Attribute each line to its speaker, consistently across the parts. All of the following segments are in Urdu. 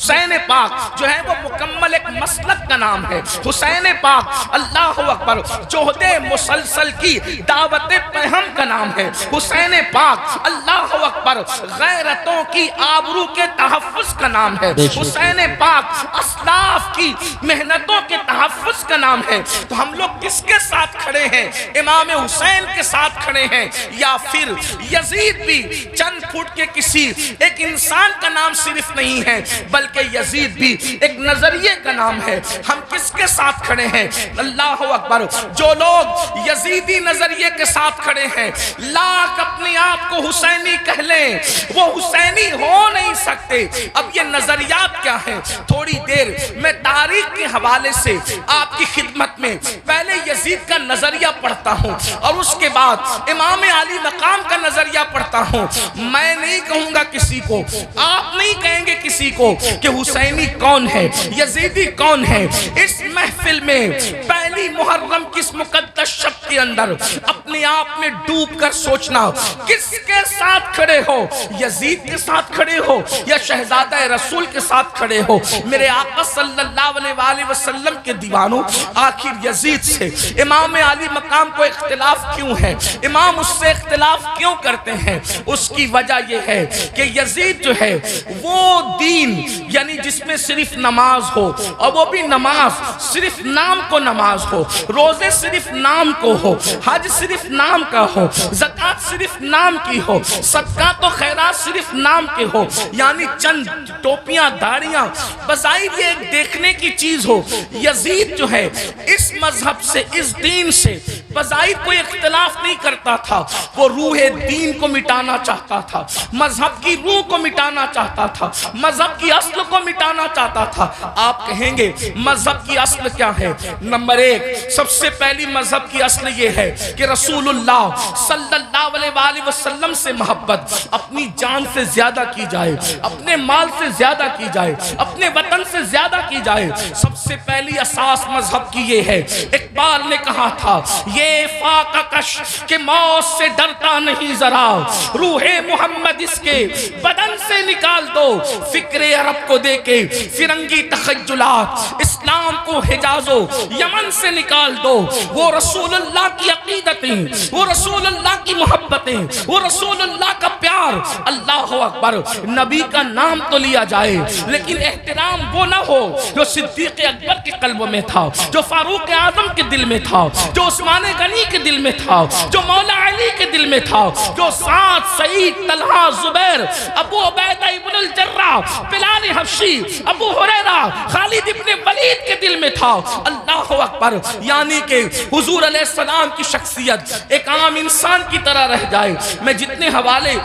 Speaker 1: حسین پاک جو ہے وہ مکمل ایک مسلک کا نام ہے. حسین پاک اللہ اکبر جوہد مسلسل کی دعوت پہم کا نام ہے. حسین پاک اللہ اکبر غیرتوں کی آبرو کے تحفظ کا نام ہے. حسین پاک اسلاف کی محنتوں کے تحفظ کا نام ہے. تو ہم لوگ کس کے ساتھ کھڑے ہیں؟ امام حسین کے ساتھ کھڑے ہیں. یا پھر یزید بھی چند فٹ کے کسی ایک انسان کا نام صرف نہیں ہے بلکہ یزید بھی ایک نظریے کا نام ہے. ہم کس کے ساتھ کھڑے ہیں؟ اللہ اکبر جو لوگ یزیدی نظریے کے ساتھ کھڑے ہیں لاکھ اپنے آپ کو حسینی کہہ لیں وہ حسینی ہو نہیں سکتے. اب یہ نظریات کیا ہیں؟ تھوڑی دیر میں تاریخ کے حوالے سے آپ کی خدمت میں پہلے یزید کا نظریہ پڑھتا ہوں اور اس کے بعد امام علی مقام کا نظریہ پڑھتا ہوں. میں نہیں کہوں گا کسی کو، آپ نہیں کہیں گے کسی کو کہ حسینی کون ہے، یزیدی کون ہے. اس محفل میں پہلی محرم کس مقدس شب کے اندر اپنے آپ میں ڈوب کر سوچنا کس کے ساتھ کھڑے ہو، یزید کے ساتھ کھڑے ہو یا شہزادہ رسول کے ساتھ کھڑے ہو. میرے آقا صلی اللہ علیہ وآلہ وسلم کے دیوانوں، آخر یزید سے امام علی مقام کو اختلاف کیوں ہے؟ امام اس سے اختلاف کیوں کرتے ہیں؟ اس کی وجہ یہ ہے کہ یزید جو ہے وہ دین یعنی جس میں صرف نماز ہو اور وہ بھی نماز صرف نام کو نماز ہو، روزے صرف نام کو ہو، حج صرف نام کا ہو، زکوٰۃ صرف نام کی ہو، صدقات و خیرات صرف نام کے ہو، یعنی چند ٹوپیاں داڑیاں بظاہر یہ ایک دیکھنے کی چیز ہو. یزید جو ہے اس مذہب سے اس دین سے بظاہر کوئی اختلاف نہیں کرتا تھا. وہ روح دین کو مٹانا چاہتا تھا، مذہب کی روح کو مٹانا چاہتا تھا، مذہب کی اصل کو مٹانا چاہتا تھا. آپ کہیں گے مذہب کی اصل کیا ہے؟ نمبر ایک، سب سے پہلی مذہب کی اصل یہ ہے کہ رسول اللہ صلی اللہ علیہ وآلہ وسلم سے محبت اپنی جان سے زیادہ کی جائے، اپنے مال سے زیادہ کی جائے، اپنے وطن سے زیادہ کی جائے. سب سے پہلی اساس مذہب کی یہ ہے. اقبال نے کہا تھا یہ فاقہ کش کہ موت سے ڈرتا نہیں ذرا، روح محمد اس کے بدن سے نکال دو، فکر عرب کو دے کے فرنگی تخیلات اسلام کو حجاز و یمن سے نکال دو. وہ رسول اللہ کی عقیدتیں، وہ رسول اللہ کی محبتیں، وہ رسول اللہ کا پیار. اللہ اکبر، نبی کا نام تو لیا جائے لیکن احترام وہ نہ ہو جو صدیق اکبر کے قلب میں تھا، جو فاروق اعظم کے دل میں تھا، جو عثمان غنی کے دل میں تھا، جو مولا علی کے دل میں تھا، جو سعد، سعید، طلحہ، زبیر، ابو عبیدہ ابن الجراح، بلال حبشی، ابو ہریرہ، خالد ابن ولید کے دل میں تھا. اللہ اکبر، یعنی کہ حضور علیہ السلام کی شخصیت ایک عام انسان کی طرح رہ جائے. میں جتنے حوالے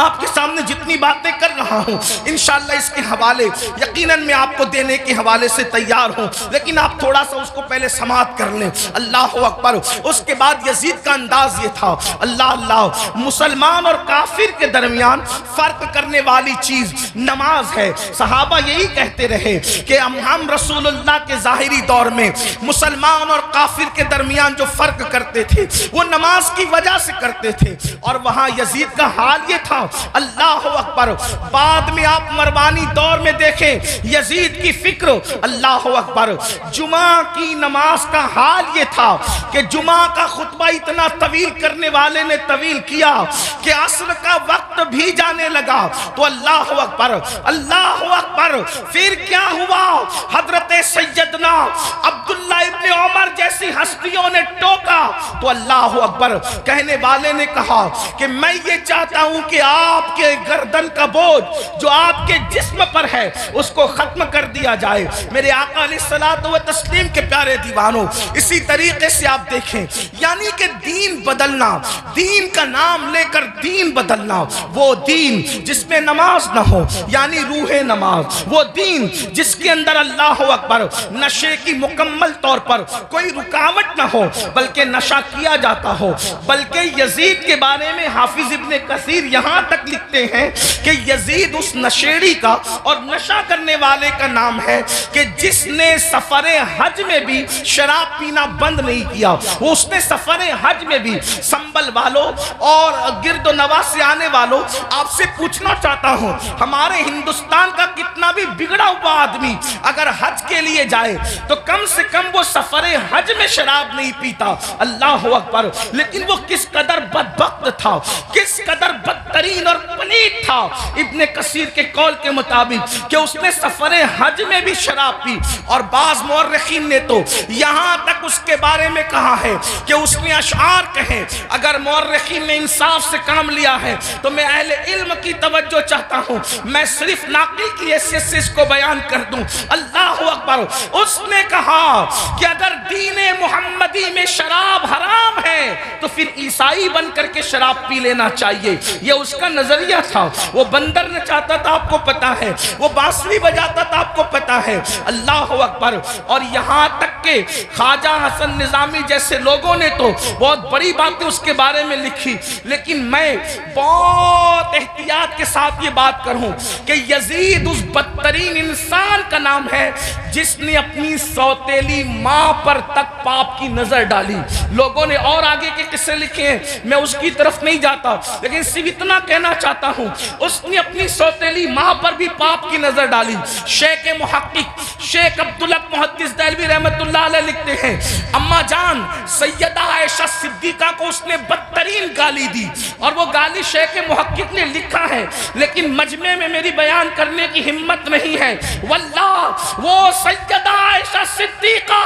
Speaker 1: آپ کے سامنے جتنی باتیں کر رہا ہوں انشاءاللہ اس کے حوالے یقیناً میں آپ کو دینے کے حوالے سے تیار ہوں، لیکن آپ تھوڑا سا اس کو پہلے سماعت کر لیں. اللہ اکبر. اس کے بعد یزید کا انداز یہ تھا، اللہ اللہ، مسلمان اور کافر کے درمیان فرق کرنے والی چیز نماز ہے. صحابہ یہی کہتے رہے کہ ہم رسول اللہ کے ظاہری دور میں مسلمان اور کافر کے درمیان جو فرق کرتے تھے وہ نماز کی وجہ سے کرتے تھے، اور وہاں یزید کا حال یہ تھا. اللہ اکبر. بعد میں آپ مروانی دور میں دیکھیں یزید کی فکر، اللہ اکبر، جمعہ کی نماز کا حال یہ تھا کہ جمعہ کا خطبہ اتنا طویل کرنے والے نے طویل کیا کہ عصر کا وقت بھی جانے لگا. تو اللہ اکبر، اللہ اکبر. پھر کیا ہوا؟ حضرت سیدنا عبداللہ ابن عمر جیسی ہستیوں نے ٹوکا تو اللہ اکبر، کہنے والے نے کہا کہ میں یہ چاہتا ہوں کہ آپ کے گردن کا بوجھ جو آپ کے جسم پر ہے اس کو ختم کر دیا جائے. میرے آقا علیہ الصلوۃ والتسلیم کے پیارے دیوانوں، اسی طریقے سے آپ دیکھیں یعنی کہ دین بدلنا، دین کا نام لے کر دین بدلنا، وہ دین جس میں نماز نہ ہو یعنی روح نماز، وہ دین جس کے اندر اللہ اکبر نشے کی مکمل طور پر کوئی رکاوٹ نہ ہو بلکہ نشہ کیا جاتا ہو. بلکہ یزید کے بارے میں حافظ ابن کثیر یہاں تک لکھتے ہیں کہ یزید اس نشیڑی کا اور نشہ کرنے والے کا نام ہے کہ جس نے سفر حج میں بھی شراب پینا بند نہیں کیا. وہ اس نے سفر حج میں بھی سنبل والوں اور گرد و نواح سے آنے والوں، آپ سے پوچھنا چاہتا ہوں ہمارے ہندوستان کا کتنا بھی بگڑا آدمی اگر حج کے لیے جائے تو کم سے کم وہ سفر حج میں شراب نہیں پیتا. اللہ اکبر. لیکن وہ کس قدر بدبخت تھا, کس قدر بدترین اور پلید تھا ابن کثیر کے قول کے مطابق کہ اس نے سفر حج میں بھی شراب پی. اور بعض مورخین نے تو یہاں تک اس کے بارے میں کہا ہے کہ اس نے اشعار کہے. اگر مورخین نے انصاف سے کام لیا ہے تو میں اہل علم کی توجہ چاہتا ہوں, میں صرف ناقل کی حیثیت سے اس کو بیان کر دوں. اللہ اکبر. اس نے کہا کہ اگر دین محمدی میں شراب حرام ہے تو پھر عیسائی بن کر کے شراب پی لینا چاہیے. یہ اس کا نظریہ تھا. وہ بندر نچاتا تھا, آپ کو پتا ہے, وہ بانسری بجاتا تھا, آپ کو پتا ہے. اللہ اکبر. اور یہاں تک کہ خواجہ حسن نظامی جیسے لوگوں نے تو بہت بڑی باتیں اس کے بارے میں لکھی, لیکن میں بہت احتیاط کے ساتھ یہ بات کروں کہ یزید اس بدترین انسان کا نام ہے جس نے اپنی سوتیلی ماں پر تک پاپ کی نظر ڈالی. لوگوں نے اور آگے کے قصے لکھے ہیں, میں اس کی طرف نہیں جاتا, لیکن صرف اتنا کہنا چاہتا ہوں اس نے اپنی سوتیلی ماں پر بھی پاپ کی نظر ڈالی. شیخ محقق شیخ عبدالحق محدث دہلوی رحمت اللہ علیہ لکھتے ہیں اما جان سیدہ عائشہ صدیقہ کو اس نے بدترین گالی دی, اور وہ گالی شیخ محقق نے لکھا ہے لیکن مجمع میں میری بیان کرنے کی ہمت نہیں ہے. واللہ وہ سیدہ عائشہ صدیقہ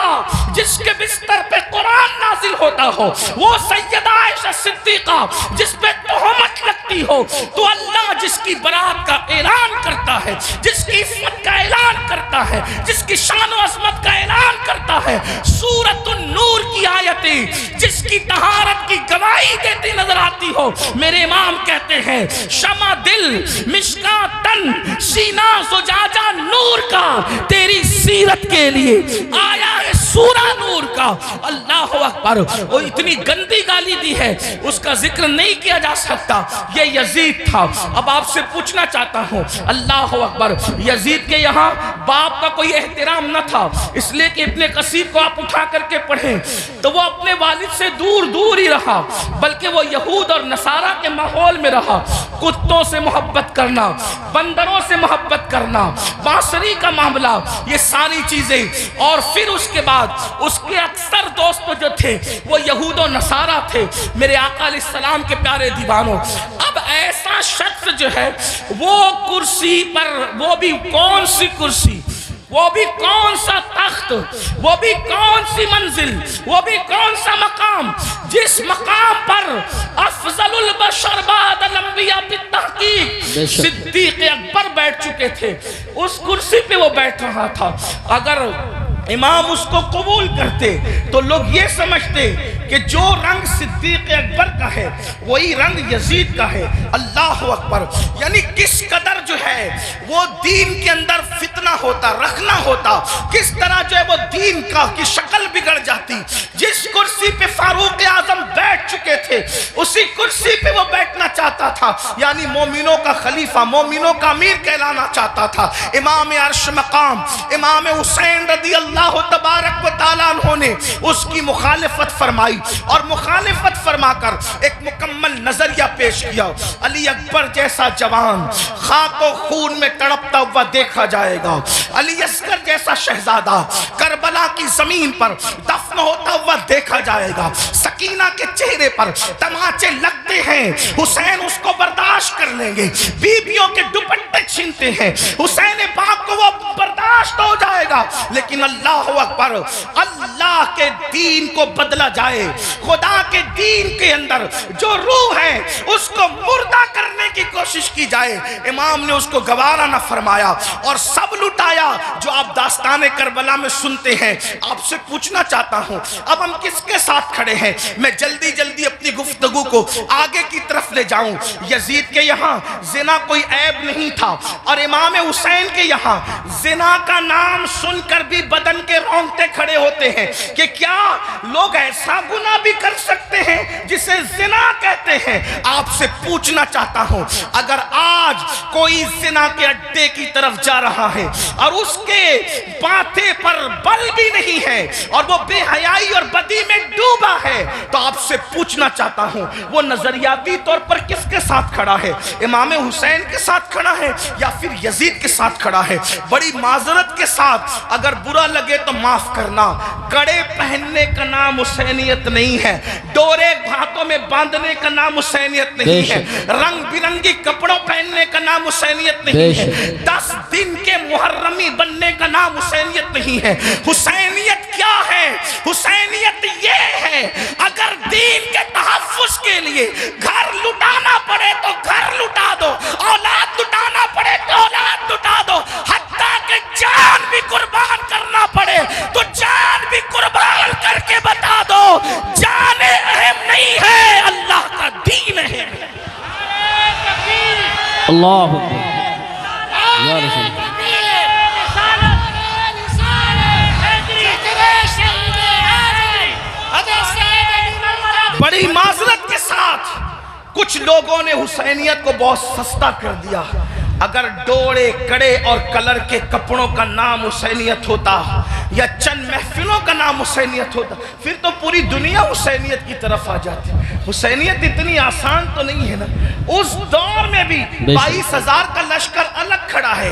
Speaker 1: جس کے بستر پہ قرآن نازل ہوتا ہو, وہ سیدہ عائشہ صدیقہ جس پہ تہمت لگتی ہو, تو اللہ جس کی برات کا اعلان کرتا ہے, جس کی عصمت کا اعلان کرتا ہے, جس کی شان و عظمت کا اعلان کرتا ہے, سورۃ النور کی آیتیں جس کی طہارت کی گواہی دیتی نظر آتی ہو. میرے امام کہتے ہیں شمع دل مشکاۃ تن سینہ زجاجہ نور کا, تیری سیرت کے لیے آیا ہے سورہ نور کا. اللہ اکبر. وہ اتنی گندی گالی دی ہے اس کا ذکر نہیں کیا جا سکتا. یہ یزید تھا. اب آپ سے پوچھنا چاہتا ہوں, اللہ اکبر, یزید کے یہاں باپ کا کوئی احترام نہ تھا, اس لیے کہ ابن کثیر کو آپ اٹھا کر کے پڑھیں تو وہ اپنے والد سے دور دور ہی رہا, بلکہ وہ یہود اور نصارہ کے ماحول میں رہا. کتوں سے محبت کرنا, بندروں سے محبت کرنا, بانسری کا معاملہ, یہ ساری چیزیں. اور پھر اس کے بعد اس کے اکثر دوست جو تھے وہ یہود و نصارہ تھے. میرے آقا علیہ السلام کے پیارے دیوانوں, اب ایسا شخص جو ہے وہ کرسی پر, وہ بھی کون سی کرسی, وہ بھی کون سا تخت, وہ بھی کون سی منزل, وہ بھی کون سا مقام, جس مقام پر افضل البشر بعد الانبیاء بالتحقیق صدیق اکبر بیٹھ چکے تھے, اس کرسی پہ وہ بیٹھ رہا تھا. اگر امام اس کو قبول کرتے تو لوگ یہ سمجھتے کہ جو رنگ صدیق اکبر کا ہے وہی رنگ یزید کا ہے. اللہ اکبر. یعنی کس قدر جو ہے وہ دین کے اندر فتنہ ہوتا, رکھنا ہوتا, کس طرح جو ہے وہ دین کا کی شکل بگڑ جاتی. جس کرسی پہ فاروق اعظم بیٹھ چکے تھے اسی کرسی پہ وہ بیٹھنا چاہتا تھا, یعنی مومنوں کا خلیفہ, مومنوں کا امیر کہلانا چاہتا تھا. امام عرش مقام امام حسین رضی اللہ تبارک و تعالیٰ عنہ نے اس کی مخالفت فرمائی, اور مخالفت فرما کر ایک مکمل نظریہ پیش کیا. علی اکبر جیسا جوان خاک و خون میں تڑپتا ہوا دیکھا جائے گا, علی اصغر جیسا شہزادہ کربلا کی زمین پر دفن ہوتا ہوا دیکھا جائے گا. سکینہ کے چہرے پر تماچے لگتے ہیں, حسین اس کو برداشت کر لیں گے. بیویوں کے دوپٹے چھینتے ہیں, حسین پاک کو وہ برداشت ہو جائے گا. لیکن اللہ اکبر, اللہ کے دین کو بدلا جائے, خدا کے دین کے اندر جو روح ہے اس کو مردہ کرنے کی کوشش کی جائے, امام نے اس کو گوارا نہ فرمایا اور سب لٹایا جو آپ داستان کربلا میں سنتے ہیں. آپ سے پوچھنا چاہتا ہوں اب ہم کس کے ساتھ کھڑے ہیں؟ میں جلدی جلدی اپنی گفتگو کو آگے کی طرف لے جاؤں. یزید کے یہاں زنا کوئی عیب نہیں تھا, اور امام حسین کے یہاں زنا کا نام سن کر بھی بدن کے رونگٹے کھڑے ہوتے ہیں کہ کیا لوگ ایسا گناہ بھی کر سکتے ہیں جسے زنا کہتے ہیں. آپ سے پوچھنا چاہتا ہوں اگر آج کوئی زنا کے اڈے کی طرف جا رہا ہے, اور اس کے ماتھے پر بل بھی نہیں ہے اور وہ بے حیائی اور بدی میں ڈوبا ہے، تو آپ سے پوچھنا چاہتا ہوں وہ نظریاتی طور پر کس کے ساتھ کھڑا ہے؟ امام حسین کے ساتھ کھڑا ہے یا پھر یزید کے ساتھ کھڑا ہے؟ بڑی معذرت کے ساتھ اگر برا لگے تو معاف کرنا، کڑے پہننے کا نام حسینیت نہیں ہے، ڈورے ہاتھوں میں باندھنے کا نام حسینیت نہیں ہے، رنگ برنگی کپڑوں پہننے کا نام حسینیت نہیں ہے، 10 دن کے محرمی بننے کا نام حسینیت نہیں ہے۔ حسینیت کیا ہے؟ حسینیت یہ ہے اگر دین کے تحفظ کے لیے گھر لٹانا پڑے تو گھر لٹا دو، اولاد لٹانا پڑے تو اولاد لٹا دو، حتیٰ کہ جان بھی قربان کرنا پڑے تو جان بھی قربان کر کے بتا دو جان اہم نہیں ہے، اللہ کا دین ہے۔
Speaker 2: اللہ اکبر یا رسول اللہ۔
Speaker 1: بڑی معذرت کے ساتھ کچھ لوگوں نے حسینیت کو بہت سستا کر دیا۔ اگر ڈوڑے کڑے اور کلر کے کپڑوں کا نام حسینیت ہوتا یا چند محفلوں کا نام حسینیت ہوتا پھر تو پوری دنیا حسینیت کی طرف آ جاتی۔ حسینیت اتنی آسان تو نہیں ہے نا۔ اس دور میں بھی 22,000 کا لشکر الگ کھڑا ہے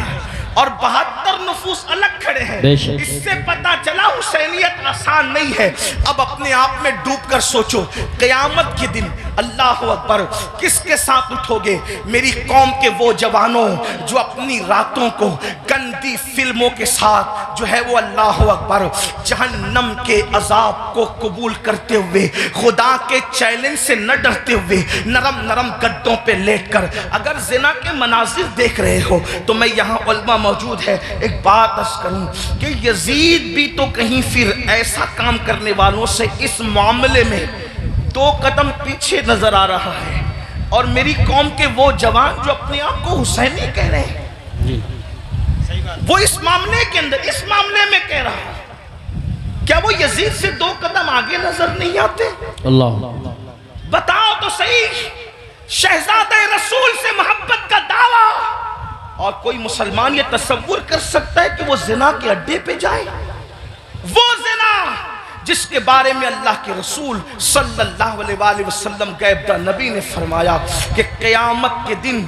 Speaker 1: اور 72 نفوس الگ کھڑے ہیں، اس سے پتا چلا حسینیت آسان نہیں ہے۔ اب اپنے آپ میں ڈوب کر سوچو قیامت کے دن اللہ اکبر کس کے ساتھ اٹھو گے؟ میری قوم کے وہ جوانوں جو اپنی راتوں کو گندی فلموں کے ساتھ جو ہے وہ اللہ اکبر جہنم کے عذاب کو قبول کرتے ہوئے خدا کے چیلنج سے نہ ڈرتے ہوئے نرم نرم گدوں پہ لیٹ کر اگر زنا کے مناظر دیکھ رہے ہو تو میں یہاں علماء موجود ہے ایک بات عرض کروں کہ یزید بھی تو کہیں پھر ایسا کام کرنے والوں سے اس معاملے میں 2 قدم پیچھے نظر آ رہا ہے، اور میری قوم کے وہ جوان جو اپنے آپ کو حسینی کہہ رہے ہیں وہ اس معاملے کے اندر اس معاملے میں کہہ رہا ہے، کیا وہ یزید سے 2 قدم آگے نظر نہیں آتے؟
Speaker 2: اللہ
Speaker 1: بتاؤ تو صحیح، شہزادہ رسول سے محبت کا دعویٰ، اور کوئی مسلمان یہ تصور کر سکتا ہے کہ وہ زنا کے اڈے پہ جائے؟ وہ زنا جس کے بارے میں اللہ کے رسول صلی اللہ علیہ وآلہ وسلم غیب داں نبی نے فرمایا کہ قیامت کے دن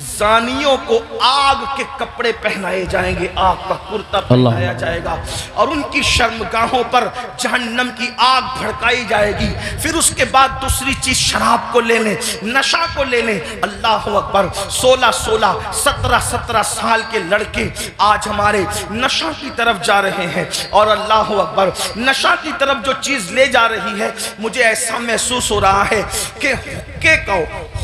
Speaker 1: زانیوں کو آگ کے کپڑے پہنائے جائیں گے، آگ کا کرتا پہنایا جائے گا، اور ان کی شرمگاہوں پر جہنم کی آگ بھڑکائی جائے گی۔ پھر اس کے بعد دوسری چیز شراب کو لے لیں، نشہ کو لے لیں۔ اللہ اکبر 16 17 سال کے لڑکے آج ہمارے نشہ کی طرف جا رہے ہیں، اور اللہ اکبر نشہ کی طرف جو چیز لے جا رہی ہے مجھے ایسا محسوس ہو رہا ہے کہ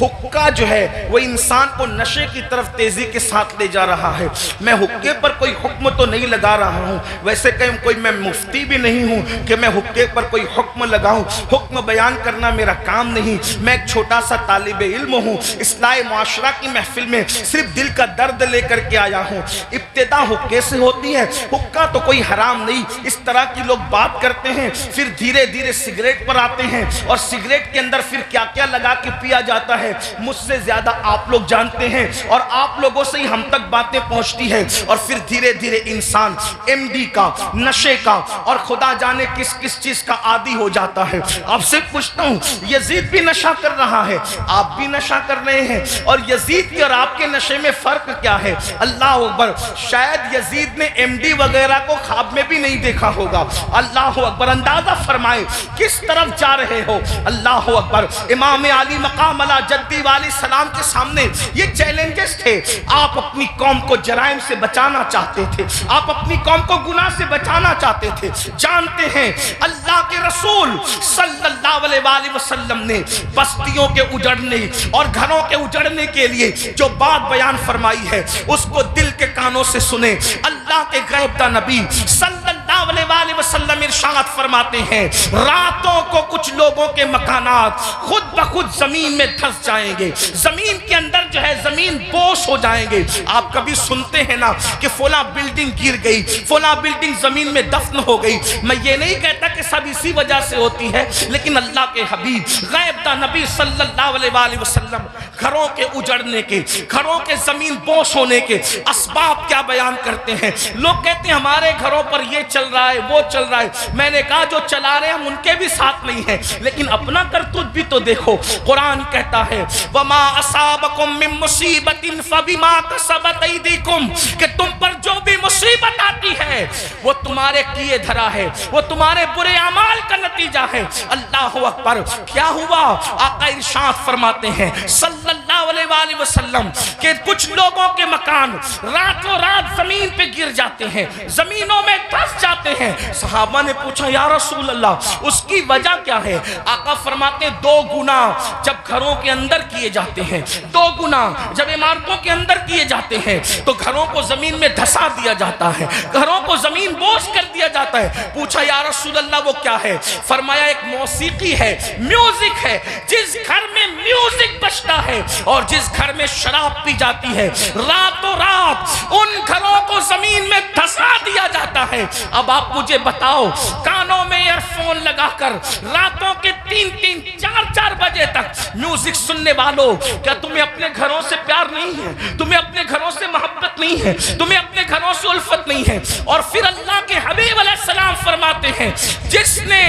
Speaker 1: حقہ جو ہے وہ انسان کو نشے کی طرف تیزی کے ساتھ لے جا رہا ہے۔ میں حقے پر کوئی حکم تو نہیں لگا رہا ہوں، ویسے کہ کوئی میں مفتی بھی نہیں ہوں کہ میں حقے پر کوئی حکم لگاؤں، حکم بیان کرنا میرا کام نہیں۔ میں ایک چھوٹا سا طالب علم ہوں، اصلاح معاشرہ کی محفل میں صرف دل کا درد لے کر کے آیا ہوں۔ ابتدا حقے سے ہوتی ہے، حقہ تو کوئی حرام نہیں، اس طرح کی لوگ بات کرتے ہیں، پھر دھیرے دھیرے سگریٹ پر آتے ہیں، اور سگریٹ کے اندر پھر کیا کیا لگا کے پیا جاتا ہے مجھ سے زیادہ آپ لوگ جانتے ہیں، اور آپ لوگوں سے ہی ہم تک باتیں پہنچتی ہیں، اور پھر دھیرے دھیرے انسان ایم ڈی کا، نشے کا، اور خدا جانے کس کس چیز کا عادی ہو جاتا ہے۔ آپ سے پوچھتا ہوں یزید بھی نشہ کر رہا ہے، آپ بھی نشہ کر رہے ہیں، اور یزید کے اور آپ کے نشے میں فرق کیا ہے؟ اللہ اکبر شاید یزید نے ایم ڈی وغیرہ کو خواب میں بھی نہیں دیکھا ہوگا۔ اللہ اکبر اندازہ فرمائے کس طرف جا رہے ہو۔ اللہ اکبر امام علی مقام علی جدی والی سلام کے سامنے یہ چیلنجز تھے۔ آپ اپنی قوم کو جرائم سے بچانا چاہتے تھے، آپ اپنی قوم کو گناہ سے بچانا چاہتے تھے۔ جانتے ہیں اللہ کے رسول صلی اللہ علیہ وآلہ وسلم نے بستیوں کے اجڑنے اور گھروں کے اجڑنے کے لیے جو بات بیان فرمائی ہے اس کو دل کے کانوں سے سنیں۔ اللہ کے غیب داں نبی صلی اللہ علیہ وآلہ وسلم ارشاد فرماتے ہیں راتوں کو کچھ لوگوں کے مکانات خود بخود زمین میں دھس جائیں گے، زمین کے اندر جو ہے زمین بوس ہو جائیں گے۔ آپ کبھی سنتے ہیں نا کہ فلاں بلڈنگ گر گئی، فلاں بلڈنگ زمین میں دفن ہو گئی۔ میں یہ نہیں کہتا کہ سب اسی وجہ سے ہوتی ہے، لیکن اللہ کے حبیب غیب دا نبی صلی اللہ علیہ وآلہ وسلم گھروں کے اجڑنے کے، گھروں کے زمین بوس ہونے کے اسباب کیا بیان کرتے ہیں۔ لوگ کہتے ہیں ہمارے گھروں پر یہ چل رہا ہے، وہ چل رہا ہے۔ میں نے کہا جو چلا رہے ہیں ہم ان کے بھی ساتھ نہیں ہیں، لیکن اپنا کرتوت بھی تو دیکھو۔ قرآن کہتا ہے وَمَا أَصَابَكُم مِّن مُّصِيبَةٍ فَبِمَا كَسَبَتْ أَيْدِيكُمْ، کہ تم پر جو بھی مصیبت آتی ہے وہ تمہارے کیے دھرا ہے، وہ تمہارے برے اعمال کا نتیجہ ہے۔ اللہ اکبر۔ کیا ہوا؟ آقا ارشاد فرماتے ہیں صلی اللہ علیہ وآلہ وسلم کہ کچھ لوگوں کے مکان راتوں رات زمین پہ گر جاتے ہیں، زمینوں میں دھس جاتے ہیں۔ صحابہ نے پوچھا یا رسول اللہ اس کی وجہ کیا ہے؟ آقا فرماتے دو گناہ جب گھروں کے اندر کیے جاتے ہیں، دو گناہ جب عمارتوں کے اندر کیے جاتے ہیں تو گھروں کو زمین میں دھسا دیا جاتا ہے، گھروں کو زمین بوس کر دیا جاتا ہے۔ پوچھا یا رسول اللہ وہ کیا ہے؟ فرمایا ایک موسیقی ہے، میوزک ہے۔ جس گھر میں میوزک بجتا ہے اور جس گھر میں شراب پی جاتی ہے راتوں رات ان گھروں کو زمین میں دھسا دیا جاتا ہے۔ اب آپ مجھے بتاؤ کانوں میں ایئر فون لگا کر راتوں کے 3-3 4-4 بجے تک میوزک سننے والوں، کیا تمہیں اپنے گھروں سے پیار نہیں ہے؟ تمہیں اپنے گھروں سے محبت نہیں ہے؟ تمہیں اپنے گھروں سے الفت نہیں ہے؟ اور پھر اللہ کے حبیب علیہ السلام فرماتے ہیں جس نے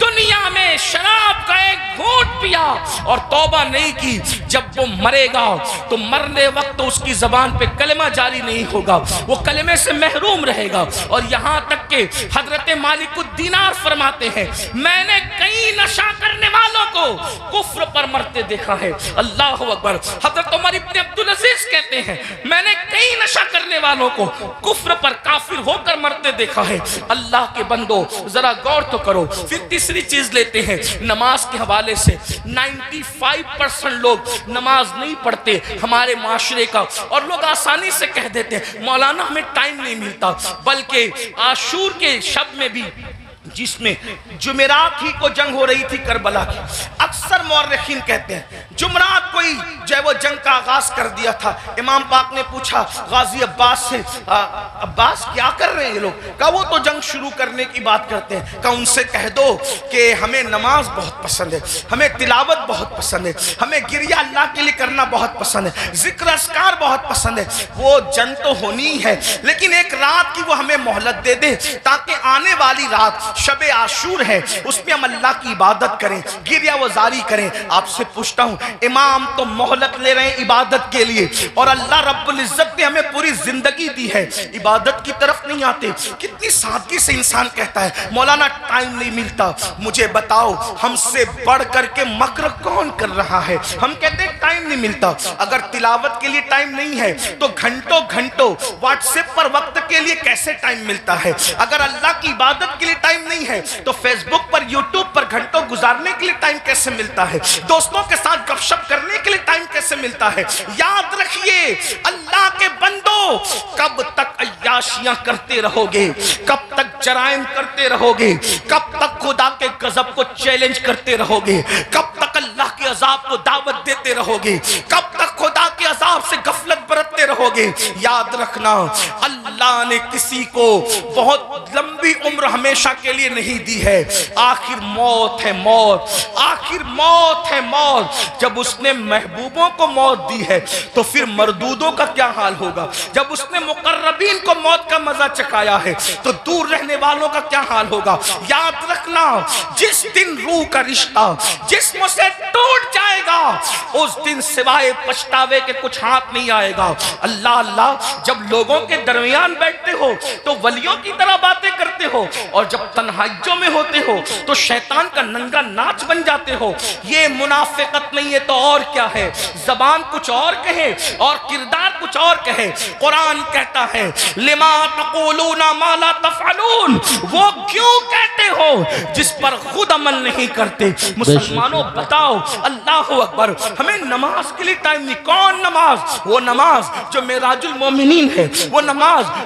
Speaker 1: دنیا میں شراب کا ایک گھونٹ پیا اور توبہ نہیں کی، جب وہ مرے گا تو مرنے وقت اس کی زبان پہ کلمہ جاری نہیں ہوگا، وہ کلمے سے محروم رہے گا۔ اور یہاں تک کہ حضرت مالک الدینار فرماتے ہیں میں نے کئی نشہ کرنے والوں کو کفر پر مرتے دیکھا ہے۔ اللہ اکبر۔ حضرت عمر ابن عبدالعزیز کہتے ہیں میں نے کئی نشہ کرنے والوں کو کفر پر کافر ہو کر مرتے دیکھا ہے۔ اللہ کے بندو ذرا غور تو کرو۔ پھر تیسری چیز لیتے ہیں نماز کے حوالے سے 95% لوگ نماز نہیں پڑھتے ہمارے معاشرے کا، اور لوگ آسانی سے کہہ دیتے ہیں مولانا ہمیں ٹائم نہیں ملتا۔ بلکہ عاشور کے شب میں بھی جس میں جمعرات ہی کو جنگ ہو رہی تھی کربلا کی، اکثر مورخین کہتے ہیں جمعرات کو ہی جو ہے وہ جنگ کا آغاز کر دیا تھا۔ امام پاک نے پوچھا غازی عباس سے عباس کیا کر رہے ہیں یہ لوگ؟ کہا وہ تو جنگ شروع کرنے کی بات کرتے ہیں۔ کہا ان سے کہہ دو کہ ہمیں نماز بہت پسند ہے، ہمیں تلاوت بہت پسند ہے، ہمیں گریہ اللہ کے لیے کرنا بہت پسند ہے، ذکر اذکار بہت پسند ہے۔ وہ جنگ تو ہونی ہے لیکن ایک رات کی وہ ہمیں مہلت دے دے تاکہ آنے والی رات شب عاشور ہے اس میں ہم اللہ کی عبادت کریں، گریہ وزاری کریں۔ آپ سے پوچھتا ہوں امام تو مہلت لے رہے ہیں عبادت کے لیے، اور اللہ رب العزت نے ہمیں پوری زندگی دی ہے عبادت کی طرف نہیں آتے۔ کتنی سادگی سے انسان کہتا ہے مولانا ٹائم نہیں ملتا۔ مجھے بتاؤ ہم سے بڑھ کر کے مکر کون کر رہا ہے؟ ہم کہتے ہیں ٹائم نہیں ملتا۔ اگر تلاوت کے لیے ٹائم نہیں ہے تو گھنٹوں گھنٹوں واٹس ایپ پر وقت کے لیے کیسے ٹائم ملتا ہے؟ اگر اللہ کی عبادت کے لیے ٹائم نہیں ہے تو فیس بک پر یوٹیوب پر گھنٹوں گزارنے کے لیے ٹائم کیسے ملتا ہے؟ دوستوں کے ساتھ گپ شپ کرنے کے لیے ٹائم کیسے ملتا ہے؟ یاد رکھیے اللہ کے بندو کب تک عیاشیاں کرتے رہو گے؟ کب تک جرائم کرتے رہو گے؟ کب تک خدا کے غضب کو چیلنج کرتے رہو گے؟ کب تک اللہ کے عذاب کو دعوت دیتے رہو گے؟ کب تک خدا کے عذاب سے غفلت برتتے رہو گے؟ یاد رکھنا اللہ نے کسی کو بہت لمبی عمر ہمیشہ کے لیے نہیں دی ہے۔ آخر موت ہے موت، آخر موت ہے موت۔ جب اس نے محبوبوں کو موت دی ہے تو پھر مردودوں کا کیا حال ہوگا؟ جب اس نے مقربین کو موت کا مزہ چکایا ہے تو دور رہنے والوں کا کیا حال ہوگا؟ یاد رکھنا جس دن روح کا رشتہ جسم سے ٹوٹ جائے گا اس دن سوائے پچھتاوے کے کچھ ہاتھ نہیں آئے گا۔ اللہ اللہ جب لوگوں کے درمیان بیٹھتے ہو تو ولیوں کی طرح باتیں کرتے ہو، اور جب تنہائیوں میں ہوتے ہو تو شیطان کا ننگا ناچ بن جاتے ہو۔ یہ منافقت نہیں ہے تو اور کیا ہے؟ زبان کچھ اور کہے اور کردار کچھ اور کہے۔ قرآن کہتا ہے لما تقولون ما لا تفعلون، وہ کیوں کہتے ہو جس پر خود عمل نہیں کرتے۔ مسلمانوں بتاؤ اللہ اکبر، ہمیں نماز کے لیے ٹائم نہیں۔ کون نماز؟ وہ نماز جو معراج المومنین ہے، وہ نماز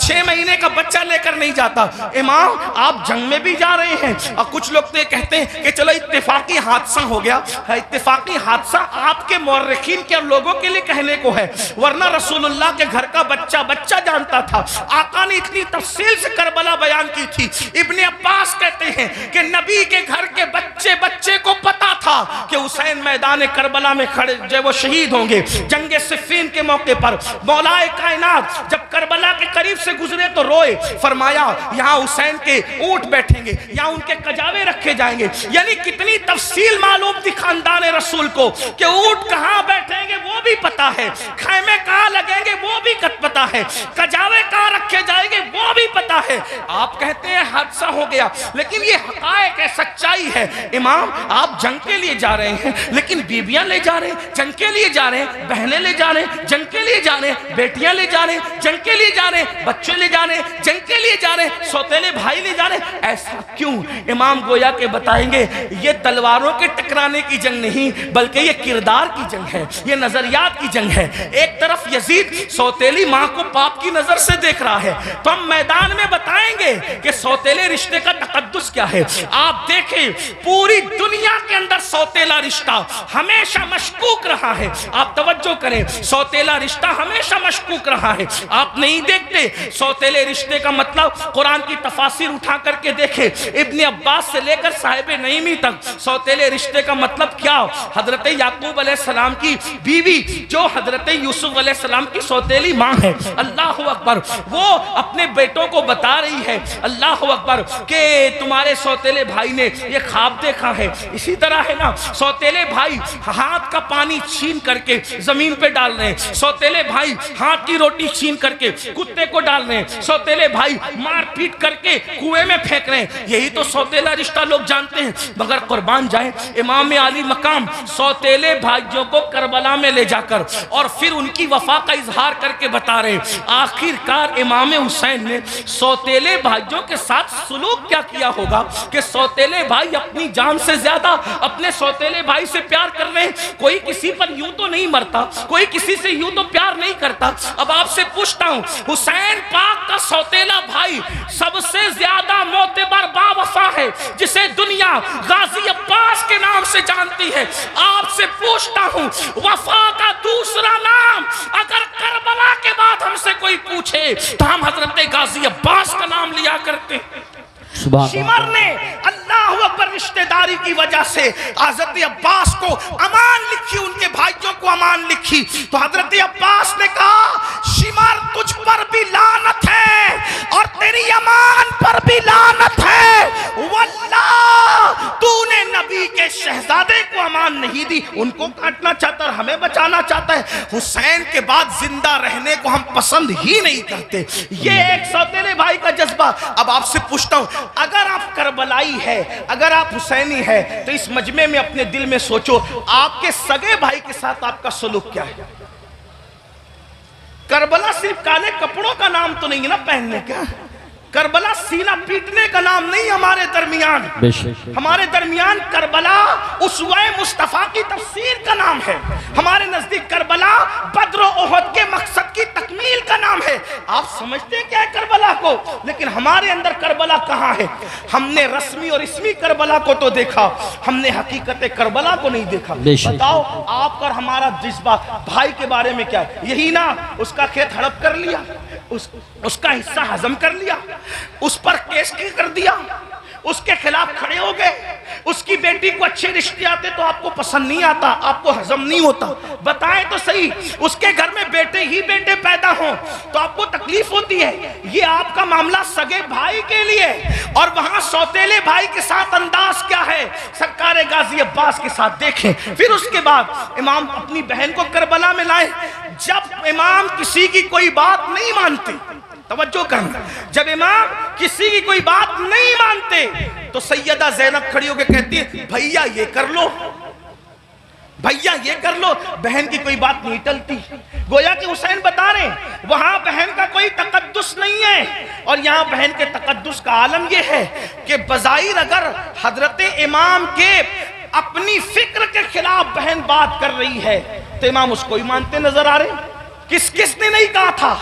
Speaker 1: 6 مہینے کا بچہ لے کر نہیں جاتا۔ امام آپ جنگ میں بھی جا رہے ہیں، اور کچھ لوگ تو یہ کہتے ہیں کہ چلو اتفاقی حادثہ ہو گیا۔ اتفاقی حادثہ آپ کے مورخین کے لوگوں کے لیے کہنے کو ہے، ورنہ رسول اللہ کے گھر کا بچہ جانتا تھا۔ آقا نے اتنی تفصیل سے کربلا بیان کی تھی۔ ابن عباس کہتے ہیں کہ نبی کے گھر کے بچے کو پتا تھا کہ حسین میدان کربلا میں کھڑے جو وہ شہید ہوں گے جنگ صفین کے موقع پر۔ مولا کائنات جب کربلا کے قریب سے گزرے تو روئے، فرمایا یہاں حسین کے اونٹ بیٹھیں گے، یہاں ان کے کجاوے رکھے جائیں گے۔ یعنی کتنی تفصیل معلوم تھی خاندان رسول کو کہ اونٹ کہاں بیٹھیں گے وہ بھی پتا ہے، خیمے کہاں لگیں گے وہ بھی پتا ہے، کجاوے کہاں رکھے جائیں گے وہ بھی پتا ہے۔ آپ کہتے ہیں حادثہ ہو گیا، لیکن یہ حقائق ہے، سچائی ہے۔ امام آپ جنگ کے لیے جا رہے ہیں، لیکن بیویاں لے جا رہے ہیں، جنگ کے لیے جا رہے ہیں، بہنیں لے جا رہے ہیں، جنگ کے لیے جا رہے ہیں، بیٹیاں لے جا رہے ہیں، جنگ کے لیے جا رہے ہیں، بچے لے جا رہے ہیں، جنگ کے لیے جا رہے ہیں، سوتیلے بھائی لے جا رہے ہیں۔ ایسا کیوں؟ امام گویا کے بتائیں گے یہ تلواروں کے ٹکرانے کی جنگ نہیں، بلکہ یہ کردار کی جنگ ہے، یہ نظریات کی جنگ ہے۔ ایک طرف یزید سوتیلی ماں کو پاپ کی نظر سے دیکھ رہا ہے، تو ہم میدان میں بتائیں گے کہ سوتیلے رشتے کا تقدس کیا ہے۔ آپ دیکھیں پوری دنیا کے اندر سوتیلا رشتہ ہمیشہ مشکوک رہا ہے۔ آپ توجہ کریں، سوتیلا رشتہ ہمیشہ مشکوک رہا ہے۔ آپ نہیں دیکھتے سوتیلے رشتے کا مطلب قرآن کی تفاسیر اٹھا کر کے دیکھیں، ابن عباس سے لے کر صاحب نعیمی تک سوتیلے رشتے کا مطلب کیا؟ حضرت یعقوب علیہ السلام کی بیوی جو حضرت یوسف علیہ السلام کی سوتیلی ماں ہے، اللہ اکبر، وہ اپنے بیٹوں کو بتا رہی ہے، اللہ اکبر، کہ تمہارے سوتیلے بھائی نے یہ خواب دیکھا ہے۔ اسی طرح ہے نا، سوتیلے بھائی ہاتھ کا پانی چھین کر کے زمین پہ ڈال رہے ہیں، سوتیلے بھائی ہاتھ کی روٹی چھین کر کے کتے کو ڈال رہے ہیں، سوتیلے بھائی مار پیٹ کر کے کنویں میں پھینک رہے ہیں۔ یہی تو سوتیلا رشتہ لوگ جانتے ہیں، مگر قربان جائیں امام علی مقام سوتیلے بھائیوں کو کربلا میں لے جا کر اور پھر ان کی وفا کا اظہار کر کے بتا رہے ہیں۔ آخر کار امام حسین نے سوتیلے بھائیوں کے ساتھ سلوک کیا کیا ہوگا کہ سوتیلے بھائی اپنی جان سے زیادہ اپنے سوتیلے بھائی سے پیار کر رہے ہیں۔ کوئی کسی پر یوں تو نہیں مرتا، کوئی کسی سے یوں تو پیار نہیں کرتا۔ اب آپ سے پوچھتا ہوں، حسین پاک کا سوتیلا بھائی سب سے زیادہ معتبر با وفا ہے، جسے دنیا غازی عباس کے نام سے جانتی ہے۔ آپ سے پوچھتا ہوں، وفا کا دوسرا نام اگر کربلا کے بعد ہم سے کوئی پوچھے تو ہم حضرت غازی عباس کا نام لیا کرتے ہیں۔ شمر نے اللہ اکبر رشتہ داری کی وجہ سے حضرت عباس کو امان لکھی، ان کے بھائیوں کو امان لکھی، تو حضرت عباس نے کہا شمر تجھ پر بھی لعنت ہے اور تیری امان پر بھی لعنت ہے، واللہ تو نے نبی کے شہزادے کو امان نہیں دی۔ ان کو کاٹنا چاہتا اور ہمیں بچانا چاہتا ہے۔ حسین کے بعد زندہ رہنے کو ہم پسند ہی نہیں کرتے۔ یہ ایک سوتیلے بھائی کا جذبہ۔ اب آپ سے پوچھتا ہوں، اگر آپ کربلائی ہے، اگر آپ حسینی ہے، تو اس مجمع میں اپنے دل میں سوچو آپ کے سگے بھائی کے ساتھ آپ کا سلوک کیا ہے۔ کربلا صرف کالے کپڑوں کا نام تو نہیں ہے نا پہننے کا، کربلا سینہ پیٹنے کا نام نہیں ہمارے درمیان۔ ہمارے درمیان کربلا اسوہ مصطفیٰ کی تفسیر کا نام ہے، ہمارے نزدیک کربلا بدر و احد کے مقصد کی تکمیل کا نام ہے۔ آپ سمجھتے ہیں کیا ہے کربلا کو، لیکن ہمارے اندر کربلا کہاں ہے؟ ہم نے رسمی اور اسمی کربلا کو تو دیکھا، ہم نے حقیقت کربلا کو نہیں دیکھا۔ بتاؤ آپ کا ہمارا جذبہ بھائی کے بارے میں کیا ہے؟ یہی نا اس کا کھیت ہڑپ کر لیا، اس کا حصہ ہضم کر لیا، اس پر کیس کی کر دیا، اس کے خلاف کھڑے ہو گئے، اس کی بیٹی کو اچھے رشتے آتے تو آپ کو پسند نہیں آتا، آپ کو ہضم نہیں ہوتا۔ بتائیں تو صحیح، اس کے گھر میں بیٹے ہی بیٹے پیدا ہوں تو آپ کو تکلیف ہوتی ہے۔ یہ آپ کا معاملہ سگے بھائی کے لیے، اور وہاں سوتیلے بھائی کے ساتھ انداز کیا ہے؟ سرکار غازی عباس کے ساتھ دیکھیں۔ پھر اس کے بعد امام اپنی بہن کو کربلا میں لائے۔ جب امام کسی کی کوئی بات نہیں مانتے، توجہ کرنا، جب امام کسی کی کوئی بات نہیں مانتے تو سیدہ زینب کھڑی ہو کے کہتی ہے بھیا یہ کر لو، بھیا یہ کر لو، بہن کی کوئی بات نہیں ٹلتی۔ گویا کہ حسین بتا رہے ہیں وہاں بہن کا کوئی تقدس نہیں ہے، اور یہاں بہن کے تقدس کا عالم یہ ہے کہ بظاہر اگر حضرت امام کے اپنی فکر کے خلاف بہن بات کر رہی ہے تو امام اس کو ہی مانتے نظر آ رہے۔ کس نے نہیں کہا تھا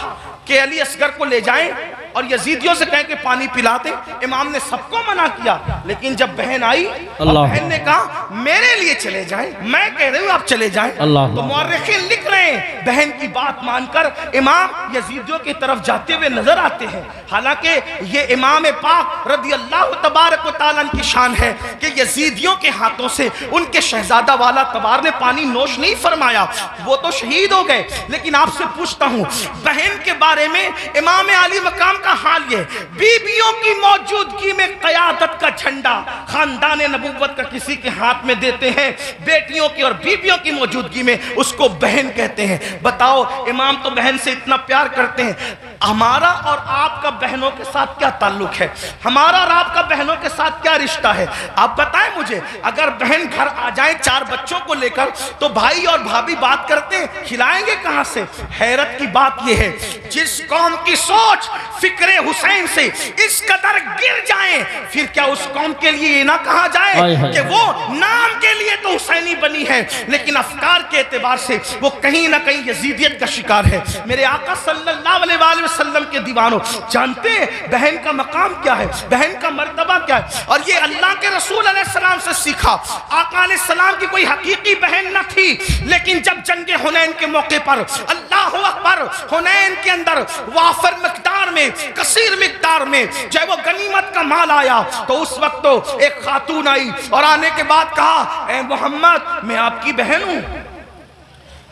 Speaker 1: کہ علی اصغر کو لے جائیں اور یزیدیوں سے کہیں کہ پانی پلاتے. امام نے سب کو منع کیا, لیکن جب بہن آئی اور بہن نے کہا میرے لیے چلے جائیں, میں کہہ رہی ہوں آپ چلے جائیں, تو مورخین لکھ رہے ہیں بہن کی بات مان کر امام یزیدیوں کی طرف جاتے ہوئے نظر آتے ہیں. حالانکہ یہ امام پاک رضی اللہ تبارک و تعالیٰ کی شان ہے کہ یزیدیوں کے ہاتھوں سے ان کے شہزادہ والا تبار نے پانی نوش نہیں فرمایا, وہ تو شہید ہو گئے. لیکن آپ سے پوچھتا ہوں بہن کے بارے میں امام علی مقام کا حال یہ, بیویوں کی موجودگی میں قیادت کا جھنڈا خاندان نبوت کا کسی کے ہاتھ میں دیتے ہیں, بیٹیوں کی اور بیویوں کی موجودگی میں اس کو بہن کہتے ہیں. بتاؤ امام تو بہن سے اتنا پیار کرتے ہیں, ہمارا اور آپ کا بہنوں کے ساتھ کیا تعلق ہے, ہمارا اور آپ کا بہنوں کے ساتھ کیا رشتہ ہے؟ آپ بتائیں مجھے. اگر بہن گھر آ جائیں 4 بچوں کو لے کر تو بھائی اور بھابھی بات کرتے ہیں, کھلائیں گے کہاں سے؟ حیرت کی بات یہ ہے جس قوم کی سوچ فکر حسین سے اس قدر گر جائیں, پھر کیا اس قوم کے لیے یہ نہ کہا جائے کہ وہ نام کے لیے تو حسینی بنی ہے لیکن افکار کے اعتبار سے وہ کہیں نہ کہیں یزیدیت کا شکار ہے. میرے آقا صلی اللہ علیہ وآلہ وسلم کے دیوانوں, جانتے ہیں بہن کا مقام کیا ہے, بہن کا مرتبہ کیا ہے؟ اور یہ اللہ کے رسول علیہ السلام سے سیکھا. آقا علیہ السلام کی کوئی حقیقی بہن نہ تھی, لیکن جب جنگ حنین کے موقع پر اللہ اکبر حنین کے اندر وافر مقدار میں کثیر مقدار میں جب وہ غنیمت کا مال آیا تو اس وقت تو ایک خاتون آئی اور آنے کے بعد کہا اے محمد میں آپ کی بہن ہوں,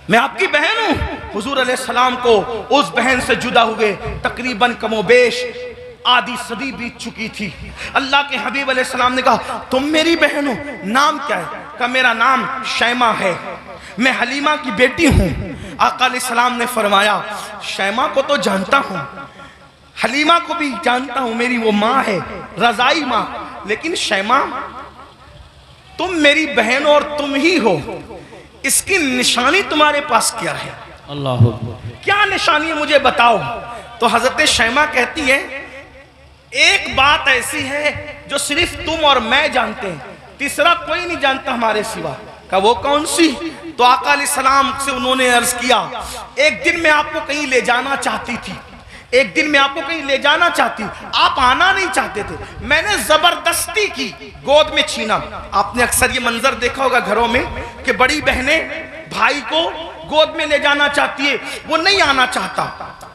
Speaker 1: میں آپ کی بہن ہوں. حضور علیہ السلام کو اس بہن سے جدا ہوئے تقریباً کم و بیش آدھی صدی بیت چکی تھی. اللہ کے حبیب علیہ السلام نے کہا تم میری بہن ہو, نام کیا ہے؟ کہا میرا نام شیمہ ہے, میں حلیمہ کی بیٹی ہوں. آقا علیہ السلام نے فرمایا شیمہ کو تو جانتا ہوں, حلیمہ کو بھی جانتا ہوں, میری وہ ماں ہے رضائی ماں, لیکن شیمہ تم میری بہن اور تم ہی ہو, اس کی نشانی تمہارے پاس کیا ہے؟
Speaker 2: اللہ
Speaker 1: کیا نشانی ہے مجھے بتاؤ. تو حضرت شیمہ کہتی ہے ایک بات ایسی ہے جو صرف تم اور میں جانتے ہیں, تیسرا کوئی نہیں جانتا ہمارے سوا. کہا وہ کون سی؟ تو آقا علیہ السلام سے انہوں نے عرض کیا ایک دن میں آپ کو کہیں لے جانا چاہتی تھی, ایک دن میں آپ کو کہیں لے جانا چاہتی, آپ آنا نہیں چاہتے تھے, میں نے زبردستی کی, گود میں چھینا. آپ نے اکثر یہ منظر دیکھا ہوگا گھروں میں کہ بڑی بہنیں بھائی کو گود میں لے جانا چاہتی ہے, وہ نہیں آنا چاہتا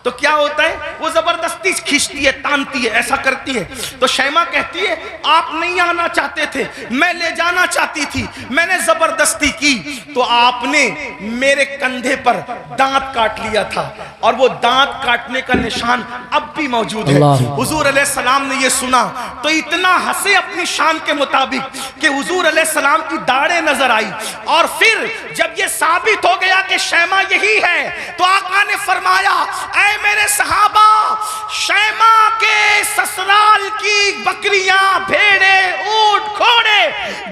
Speaker 1: تو کیا ہوتا ہے, وہ زبردستی کھینچتی ہے, تانتی ہے, ایسا کرتی ہے. تو شیمہ کہتی ہے آپ نہیں آنا چاہتے تھے, میں لے جانا چاہتی تھی, میں نے زبردستی کی تو آپ نے میرے کندھے پر دانت کاٹ لیا تھا, اور وہ دانت کاٹنے کا نشان اب بھی موجود ہے. حضور علیہ السلام نے یہ سنا تو اتنا ہنسے اپنی شان کے مطابق کہ حضور علیہ السلام کی داڑھیں نظر آئی, اور پھر جب یہ ثابت ہو گیا کہ شیمہ یہی ہے تو آقا نے فرمایا اے میرے صحابہ, شیمہ کے سسرال کی بکریاں, بھیڑے, اونٹ, گھوڑے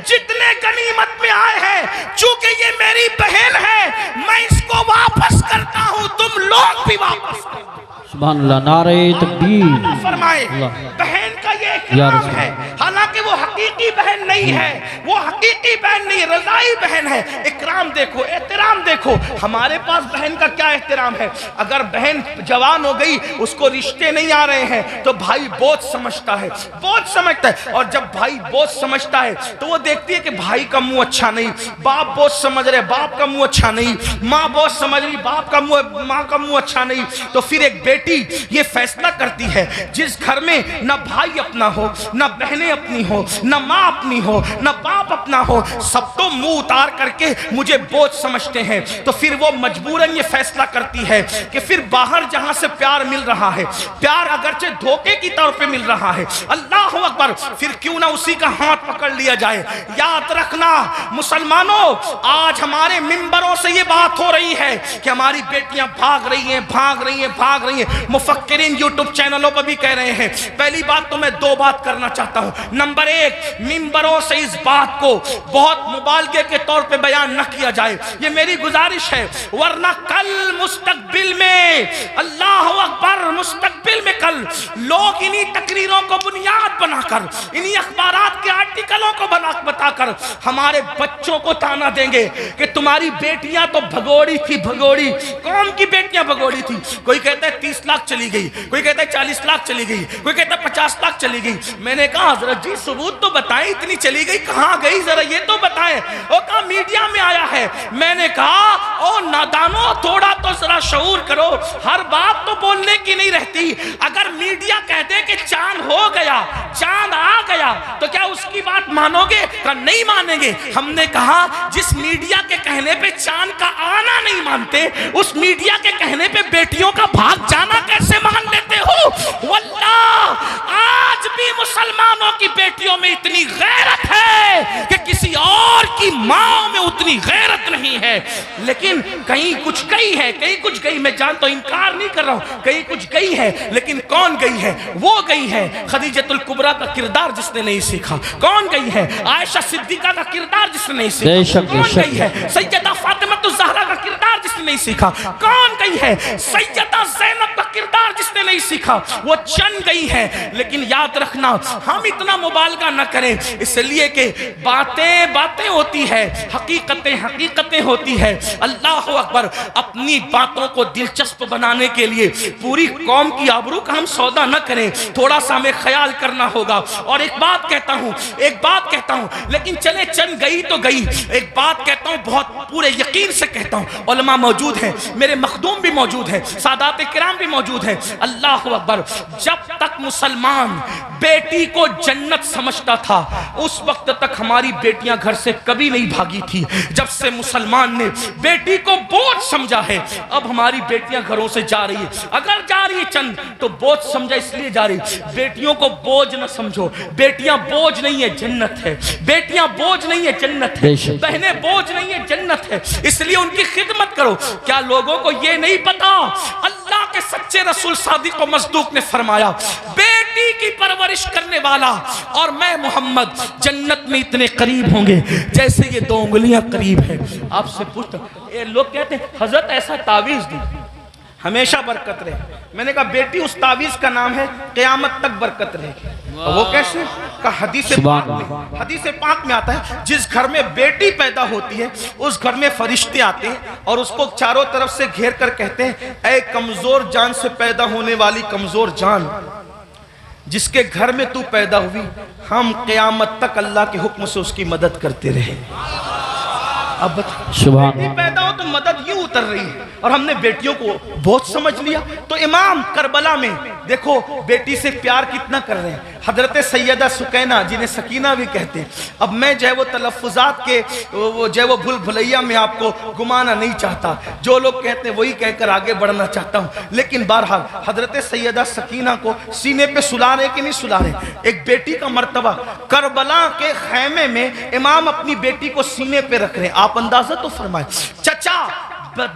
Speaker 1: جتنے غنیمت میں آئے ہیں, چونکہ یہ میری بہن ہے میں اس کو واپس کرتا ہوں, تم لوگ بھی واپس کرو.
Speaker 2: سبحان اللہ, نعرہ تکبیر.
Speaker 1: فرمائے بہن کا یہ اکرام ہے, حالانکہ وہ حقیقی بہن نہیں ہے, وہ حقیقی بہن نہیں, رضائی بہن ہے. اکرام دیکھو, احترام دیکھو. ہمارے پاس بہن کا کیا احترام ہے؟ اگر بہن جوان ہو گئی, اس کو رشتے نہیں آ رہے ہیں تو بھائی بوجھ سمجھتا ہے, بوجھ سمجھتا ہے, اور جب بھائی بوجھ سمجھتا ہے تو وہ دیکھتی ہے کہ بھائی کا منہ اچھا نہیں, باپ بوجھ سمجھ رہے, باپ کا منہ اچھا نہیں, ماں بوجھ سمجھ رہی, باپ کا منہ, ماں کا منہ اچھا نہیں, تو پھر ایک بیٹی یہ فیصلہ کرتی ہے جس گھر میں نہ بھائی اپنا ہو, نہ بہنیں اپنی ہو, نہ ماں اپنی ہو, نہ باپ اپنا ہو, سب تو منہ اتار کر کے مجھے بوجھ سمجھتے ہیں, تو پھر وہ مجبوراً یہ فیصلہ کرتی ہے کہ پھر باہر جہاں سے پیار مل رہا ہے, پیار اگرچہ دھوکے کی طور پہ مل رہا ہے, اللہ اکبر, پھر کیوں نہ اسی کا ہاتھ پکڑ لیا جائے. یاد رکھنا مسلمانوں, آج ہمارے منبروں سے یہ بات ہو رہی ہے کہ ہماری بیٹیاں بھاگ رہی ہیں, بھاگ رہی ہیں, بھاگ رہی ہیں. مفکرین یوٹیوب چینلوں پر بھی کہہ رہے ہیں. پہلی بات تو میں 2 بات کرنا چاہتا ہوں. نمبر 1, منبروں سے اس بات کو بہت مبالغے کے طور پہ بیان نہ کیا جائے, یہ میری گزارش ہے, ورنہ کل مستقبل میں, اللہ اکبر, مستقبل میں کل لوگ انہی تقریروں کو بنیاد بنا کر, انہی اخبارات کے آرٹیکلوں کو بتا کر ہمارے بچوں کو تانا دیں گے کہ تمہاری بیٹیاں تو بھگوڑی تھی, بھگوڑی. کون کی بیٹیاں بھگوڑی تھی؟ کوئی کہتا ہے 30 لاکھ چلی گئی, کوئی کہتا ہے 40 لاکھ چلی گئی, کوئی کہتا ہے 50 لاکھ چلی گئی. میں نے کہا حضرت جی ثبوت تو بتائیں, اتنی چلی گئی کہاں گئی, ذرا یہ تو بتائیں. وہ کہا میڈیا میں آیا ہے. میں نے کہا او نادانو, تھوڑا تو ذرا شعور کرو, ہر بات تو بولنے کی نہیں رہتی. اگر میڈیا کہہ دے کہ چاند ہو گیا, چاند آ گیا, تو کیا اس کی بات مانو گے؟ کہ نہیں مانیں گے. ہم نے کہا جس میڈیا کے کہنے پہ چاند کا آنا نہیں مانتے, اس میڈیا کے کہنے پہ بیٹیوں کا بھاگ جانا کیسے مان لیتے ہو؟ واللہ آج بھی مسلمانوں کی بیٹیوں میں اتنی غیرت ہے کہ کسی اور کی ماں میں اتنی غیرت نہیں ہے. لیکن کہیں کچھ گئی ہے, کہیں کچھ گئی. میں جانتا ہوں, انکار نہیں کر رہا ہوں, کہیں کچھ گئی ہے. لیکن کون گئی ہے؟ وہ گئی ہے خدیجۃ الکبریٰ کا کردار جس نے نہیں سیکھا. کون گئی ہے؟ عائشہ صدیقہ کا کردار جس نے نہیں سیکھا. کون گئی ہے؟ سیدہ فاطمہ الزہرا کا کردار جس نے نہیں سیکھا. کون گئی ہے؟ سیدہ زینب کا کردار جس نے نہیں سیکھا. وہ چند گئی ہے. لیکن یاد رکھنا, ہم اتنا مبالغہ نہ کریں, اس لیے کہ باتیں ہوتی ہے, حقیقتیں ہوتی ہے. اللہ اکبر. اپنی باتوں کو دلچسپ بنانے کے لیے پوری قوم کی آبرو کا ہم سودا نہ کریں, تھوڑا سا ہمیں خیال کرنا ہوگا. اور ایک بات کہتا ہوں, لیکن چلے چند گئی تو گئی. ایک بات کہتا ہوں, بہت پورے یقین سے کہتا ہوں, علماء موجود ہیں, میرے مخدوم بھی موجود ہیں, سادات کرام بھی موجود ہیں. اللہ اکبر. جب تک مسلمان بیٹی کو جنت سمجھتا تھا, اس وقت تک ہماری بیٹیاں گھر سے کبھی نہیں بھاگی تھی. جب سے مسلمان نے بیٹی کو بوجھ سمجھا ہے, اب ہماری بیٹیاں گھروں سے جا رہی ہیں. اگر جا رہی ہے چند تو بوجھ سمجھا اس لیے جا رہی. بیٹیوں کو بوجھ نہ سمجھو, بیٹیاں بوجھ نہیں ہے, جنت ہے. بیٹیاں بوجھ نہیں ہے, جنت ہے. بہنیں بوجھ نہیں ہے, جنت ہے. اس لیے ان کی خدمت کرو. کیا لوگوں کو یہ نہیں پتا؟ اللہ کے سچے رسول صادق و مصدوق نے فرمایا, بیٹی کی پرورش کرنے والا اور میں محمد جنت میں اتنے قریب ہوں گے جیسے یہ 2 انگلیاں قریب ہیں. آپ سے پوچھتا, لوگ کہتے ہیں حضرت ایسا تعویذ دی ہمیشہ برکت رہے. میں نے کہا بیٹی اس تعویذ کا نام ہے قیامت تک برکت رہے گی. وہ کیسے؟ کہ حدیث پاک میں آتا ہے, جس گھر میں بیٹی پیدا ہوتی ہے اس گھر میں فرشتے آتے ہیں اور اس کو چاروں طرف سے گھیر کر کہتے ہیں, اے کمزور جان سے پیدا ہونے والی کمزور جان, جس کے گھر میں تو پیدا ہوئی, ہم قیامت تک اللہ کے حکم سے اس کی مدد کرتے رہے. اب بیٹی پیدا ہو تو مدد یوں اتر رہی ہے, اور ہم نے بیٹیوں کو بہت سمجھ لیا. تو امام کربلا میں دیکھو بیٹی سے پیار کتنا کر رہے ہیں. حضرت سیدہ سکینہ جنہیں سکینہ بھی کہتے ہیں. اب میں جو ہے وہ تلفظات کے جو ہے وہ بھول بھلیا میں آپ کو گمانا نہیں چاہتا, جو لوگ کہتے ہیں وہی کہہ کر آگے بڑھنا چاہتا ہوں. لیکن بہرحال حضرت سیدہ سکینہ کو سینے پہ سلا رہے کہ نہیں سلا رہے؟ ایک بیٹی کا مرتبہ. کربلا کے خیمے میں امام اپنی بیٹی کو سینے پہ رکھ رہے ہیں. آپ اندازہ تو فرمائیں, چچا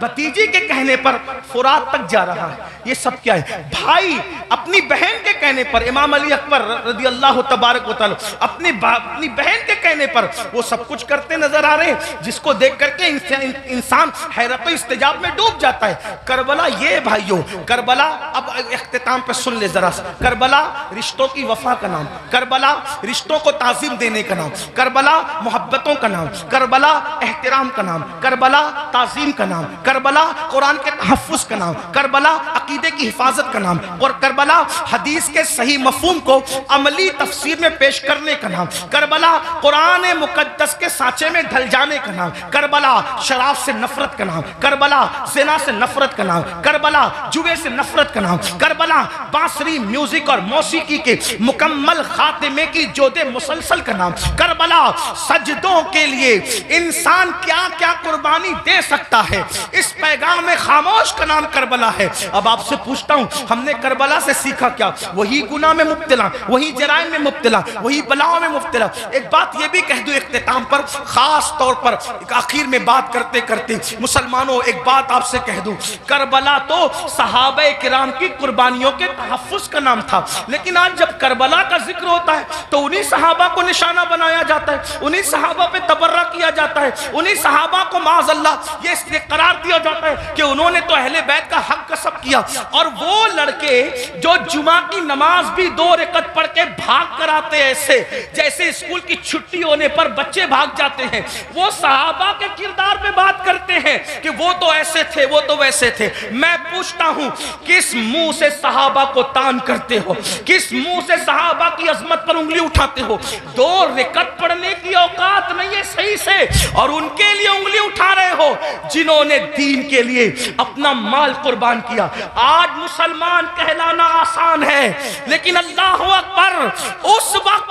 Speaker 1: بھتیجی کے کہنے پر فرات تک جا رہا ہے. یہ سب کیا ہے؟ بھائی اپنی بہن کے کہنے پر, امام علی اکبر رضی اللہ تبارک و تعالی اپنی بہن کے کہنے پر وہ سب کچھ کرتے نظر آ رہے ہیں, جس کو دیکھ کر کے انسان حیرت و استعجاب میں ڈوب جاتا ہے. کربلا یہ بھائیوں, کربلا اب اختتام پہ سن لے ذرا. کربلا رشتوں کی وفا کا نام, کربلا رشتوں کو تعظیم دینے کا نام, کربلا محبتوں کا نام, کربلا احترام کا نام, کربلا تعظیم کا نام, کربلا قرآن کے تحفظ کا نام, کربلا عقیدے کی حفاظت کا نام, اور کربلا حدیث کے صحیح مفہوم کو عملی تفسیر میں پیش کرنے کا نام, کربلا قرآن مقدس کے سانچے میں ڈھل جانے کا نام, کربلا شراب سے نفرت کا نام, کربلا زنا سے نفرت کا نام, کربلا جوے سے نفرت کا نام, کربلا بانسری میوزک اور موسیقی کے مکمل خاتمے کی جود مسلسل کا نام, کربلا سجدوں کے لیے انسان کیا کیا قربانی دے سکتا ہے, اس پیغام خاموش کا نام کربلا ہے. اب آپ سے پوچھتا ہوں, ہم نے کربلا سے سیکھا کیا؟ وہی گناہ میں مبتلا, وہی جرائم میں مبتلا, وہی بلاؤں میں مبتلا. ایک بات یہ بھی کہہ دوں اختتام پر, خاص طور پر آخر میں بات کرتے کرتے مسلمانوں, ایک بات آپ سے کہہ دوں, کربلا تو صحابہ کرام کی قربانیوں کے تحفظ کا نام تھا, لیکن آج جب کربلا کا ذکر ہوتا ہے تو انہی صحابہ کو نشانہ بنایا جاتا ہے, انہی صحابہ پہ تبرہ کیا جاتا ہے, انہی صحابہ کو معاذ اللہ یہ اس لیے قرار قرار دیا جاتا ہے کہ انہوں نے تو اہل بیت کا حق کسب کیا. اور وہ لڑکے جو جمعہ کی نماز بھی 2 رکعت پڑھ کے بھاگ کر آتے ایسے جیسے اسکول کی چھٹی ہونے پر بچے بھاگ جاتے ہیں, وہ صحابہ کے کردار پہ بات کرتے ہیں کہ وہ تو ایسے تھے, وہ تو ویسے تھے. میں پوچھتا ہوں کس منہ سے صحابہ کو تان کرتے ہو, کس منہ سے صحابہ کی عظمت پر انگلی اٹھاتے ہو؟ 2 رکعت پڑھنے کی اوقات نہیں ہے صحیح سے, اور ان کے لیے انگلی اٹھا رہے ہو جنہوں نے دین کے لیے اپنا مال قربان کیا. آج مسلمان کہلانا آسان ہے, لیکن اللہ اکبر, اس وقت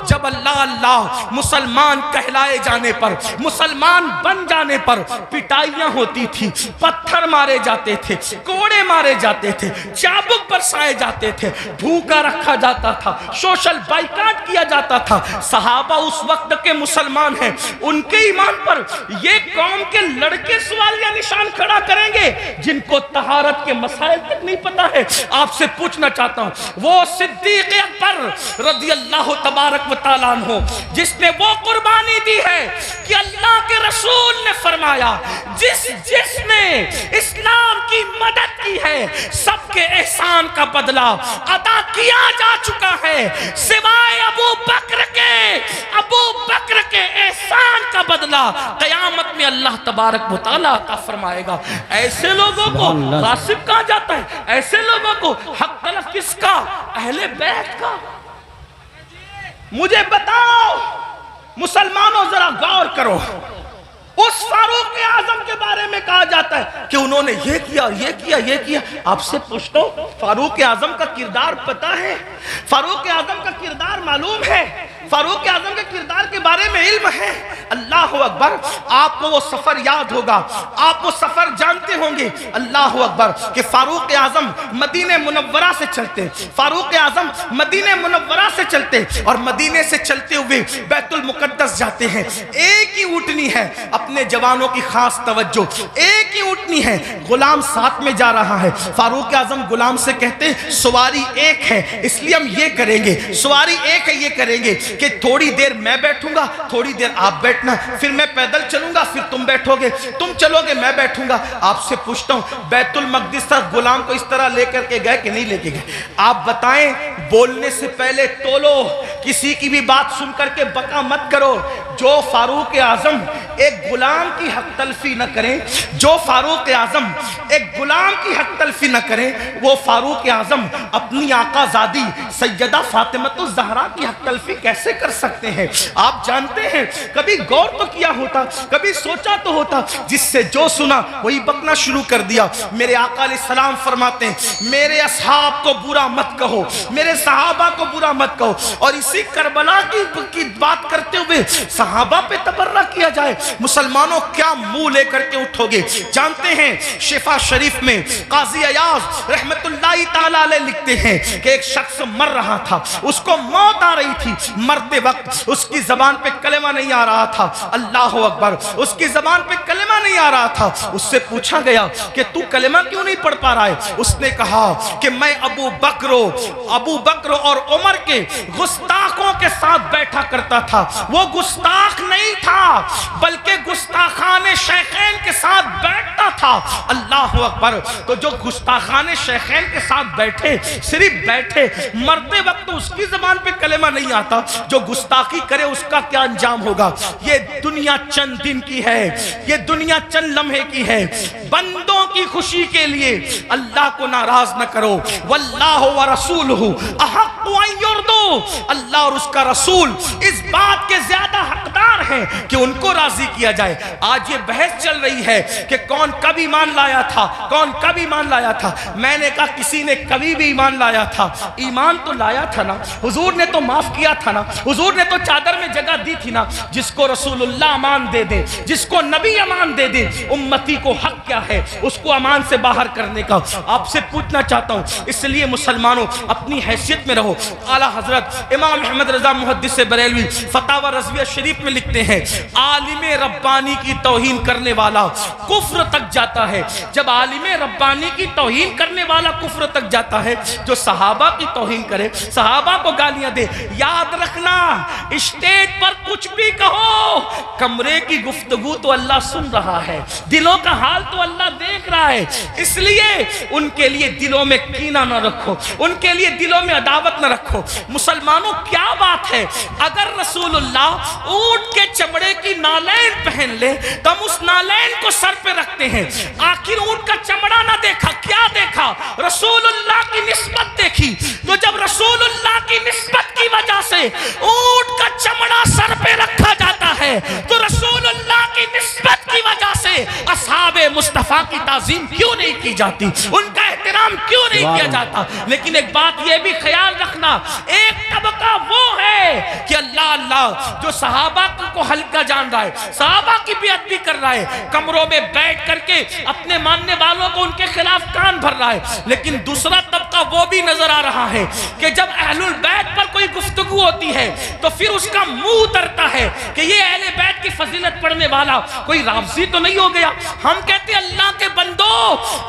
Speaker 1: جب اللہ اللہ مسلمان کہلائے جانے پر, مسلمان بن جانے پر پٹائیاں ہوتی تھی, پتھر مارے جاتے تھے, کوڑے مارے جاتے تھے, چابک برسائے جاتے تھے, بھوکا رکھا جاتا تھا, سوشل بائیکاٹ کیا جاتا تھا. صحابہ اس وقت کے مسلمان ہیں, ان کے ایمان پر یہ قوم کے لڑکے سوالیہ نشان کھڑا کریں گے جن کو طہارت کے مسائل تک نہیں پتا ہے. آپ سے پوچھنا چاہتا ہوں, وہ صدیق اکبر رضی اللہ تبارک و تعالیٰ عنہ جس نے وہ قربانی دی ہے کہ اللہ کے رسول نے فرمایا جس نے اسلام کی مدد کی ہے سب کے احسان کا بدلہ ادا کیا جا چکا ہے, سوائے ابو بکر کے احسان کا بدلہ قیامت میں اللہ تبارک و تعالیٰ عطا فرمائے گا. ایسے لوگوں کو غاصب کہا جاتا ہے, ایسے لوگوں کو حق طلب کس کا؟ اہل بیت کا. مجھے بتاؤ مسلمانوں, ذرا غور کرو, اس فاروق اعظم کے بارے میں کہا جاتا ہے کہ انہوں نے یہ کیا, یہ کیا, یہ کیا. آپ سے پوچھتا ہوں, فاروق اعظم کا کردار پتا ہے؟ فاروق اعظم کا کردار معلوم ہے؟ فاروق اعظم کے کردار کے بارے میں علم ہے؟ اللہ اکبر. آپ کو وہ سفر یاد ہوگا, آپ وہ سفر جانتے ہوں گے. اللہ اکبر کہ فاروق اعظم مدینہ منورہ سے چلتے, فاروق اعظم مدینہ منورہ سے چلتے اور مدینے سے چلتے ہوئے بیت المقدس جاتے ہیں. ایک ہی اونٹنی ہے, اپنے جوانوں کی خاص توجہ, ایک ہی اونٹنی ہے, غلام ساتھ میں جا رہا ہے. فاروق اعظم غلام سے کہتے سواری ایک ہے اس لیے ہم یہ کریں گے, سواری ایک ہے یہ کریں گے کہ تھوڑی دیر میں بیٹھوں گا, تھوڑی دیر آپ بیٹھنا, پھر میں پیدل چلوں گا, پھر تم بیٹھو گے, تم چلو گے, میں بیٹھوں گا. آپ سے پوچھتا ہوں, بیت المقدس تک غلام کو اس طرح لے کر کے گئے کہ نہیں لے کے گئے؟ آپ بتائیں. بولنے سے پہلے تولو, کسی کی بھی بات سن کر کے بکا مت کرو. جو فاروق اعظم ایک غلام کی حق تلفی نہ کریں, جو فاروق اعظم ایک غلام کی حق تلفی نہ کریں, وہ فاروق اعظم اپنی آقا زادی سیدہ فاطمۃ الزہرا کی حق تلفی کیسے کر سکتے ہیں؟ آپ جانتے ہیں, کبھی غور تو کیا ہوتا, کبھی سوچا تو ہوتا, جس سے جو سنا وہی بکنا شروع کر دیا. میرے آقا علیہ السلام فرماتے ہیں میرے اصحاب کو برا مت کہو, میرے صحابہ کو برا مت کہو. اور اسی کربلا کی بات کرتے ہوئے صحابہ پہ تبرہ کیا جائے, مسلمانوں کیا منہ لے کر کے اٹھو گے؟ جانتے ہیں شفا شریف میں قاضی ایاز رحمت اللہ تعالی علیہ لکھتے ہیں کہ ایک شخص مر رہا تھا, اس کو موت آ رہی تھی, مرتے وقت اس کی زبان پہ کلمہ نہیں آ رہا تھا. اللہ اکبر, اس کی زبان پہ کلمہ نہیں آ رہا تھا. اس سے پوچھا گیا کہ تو کلمہ کیوں نہیں پڑھ پا رہا ہے؟ اس نے کہا کہ میں ابو بکر اور عمر کے گستاخوں کے ساتھ بیٹھا کرتا تھا. وہ گستاخ نہیں تھا بلکہ گستاخان شیخین کے ساتھ بیٹھتا تھا. اللہ اکبر. تو جو گستاخان شیخین کے ساتھ بیٹھے, صرف بیٹھے, مرتے وقت اس کی زبان پہ کلمہ نہیں آتا, جو گستاخی کرے اس کا کیا انجام ہوگا؟ یہ دنیا چند دن کی ہے, یہ دنیا چند لمحے کی ہے. بندوں کی خوشی کے لیے اللہ کو ناراض نہ کرو. واللہ ورسولہ احق ان یرضوا, اللہ اور اس کا رسول اس بات کے زیادہ حقدار ہیں کہ ان کو راضی کیا جائے. آج یہ بحث چل رہی ہے کہ کون کب ایمان لایا تھا, کون کب ایمان لایا تھا. میں نے کہا کسی نے کبھی بھی ایمان لایا تھا. ایمان تو لایا تھا نا, حضور نے تو معاف کیا تھا نا, حضور نے تو چادر میں جگہ دی تھی نا. جس کو رسول اللہ امان دے دے, جس کو نبی امان دے دے, امتی کو حق کیا ہے اس کو امان سے باہر کرنے کا؟ آپ سے پوچھنا چاہتا ہوں. اس لیے مسلمانوں اپنی حیثیت میں رہو. اعلیٰ حضرت امام احمد رضا محدث بریلوی فتاوی رضویہ شریف میں لکھتے لکھتے ہیں عالم ربانی کی توہین کرنے والا کفر تک جاتا ہے. جب عالم ربانی کی توہین کرنے والا کفر تک جاتا ہے، جو صحابہ کی توہین کرے، صحابہ کو گالیاں دے، یاد رکھنا اسٹیج پر کچھ بھی کہو، کمرے کی گفتگو تو اللہ سن رہا ہے، دلوں کا حال تو اللہ دیکھ رہا ہے. اس لیے ان کے لیے دلوں میں کینہ نہ رکھو، ان کے لیے دلوں میں عداوت نہ رکھو. مسلمانوں کیا بات ہے، اگر رسول اللہ اونٹ کے چمڑے کی نالین پہن لے تو ہم اس نالین کو سر پہ رکھتے ہیں. آخر اونٹ کا چمڑا نہ دیکھا، کیا دیکھا؟ رسول اللہ کی نسبت دیکھی. تو جب رسول اللہ کی نسبت کی وجہ سے اونٹ کا چمڑا سر پہ رکھا جاتا ہے تو رسول اللہ کی نسبت کی وجہ سے اصحاب مصطفیٰ کی تعظیم کیوں نہیں کی جاتی، ان کا احترام کیوں نہیں کیا جاتا؟ لیکن ایک بات یہ بھی خیال رکھنا، ایک طبقہ وہ ہے کہ اللہ اللہ جو صحابہ کو ہلکا جان رہا ہے، صحابہ کی بیعت بھی کر رہا ہے، کمروں میں بیٹھ کر کے اپنے ماننے والوں کو ان کے خلاف کان بھر رہا ہے. لیکن دوسرا طبقہ وہ بھی نظر آ رہا ہے کہ جب اہل البیت پر کوئی گفتگو ہوتی ہے تو پھر اس کا منہ اترتا ہے کہ یہ اہل بیت کی فضیلت پڑھنے والا کوئی رافضی تو نہیں ہو گیا. ہم کہتے ہیں اللہ کے بندو،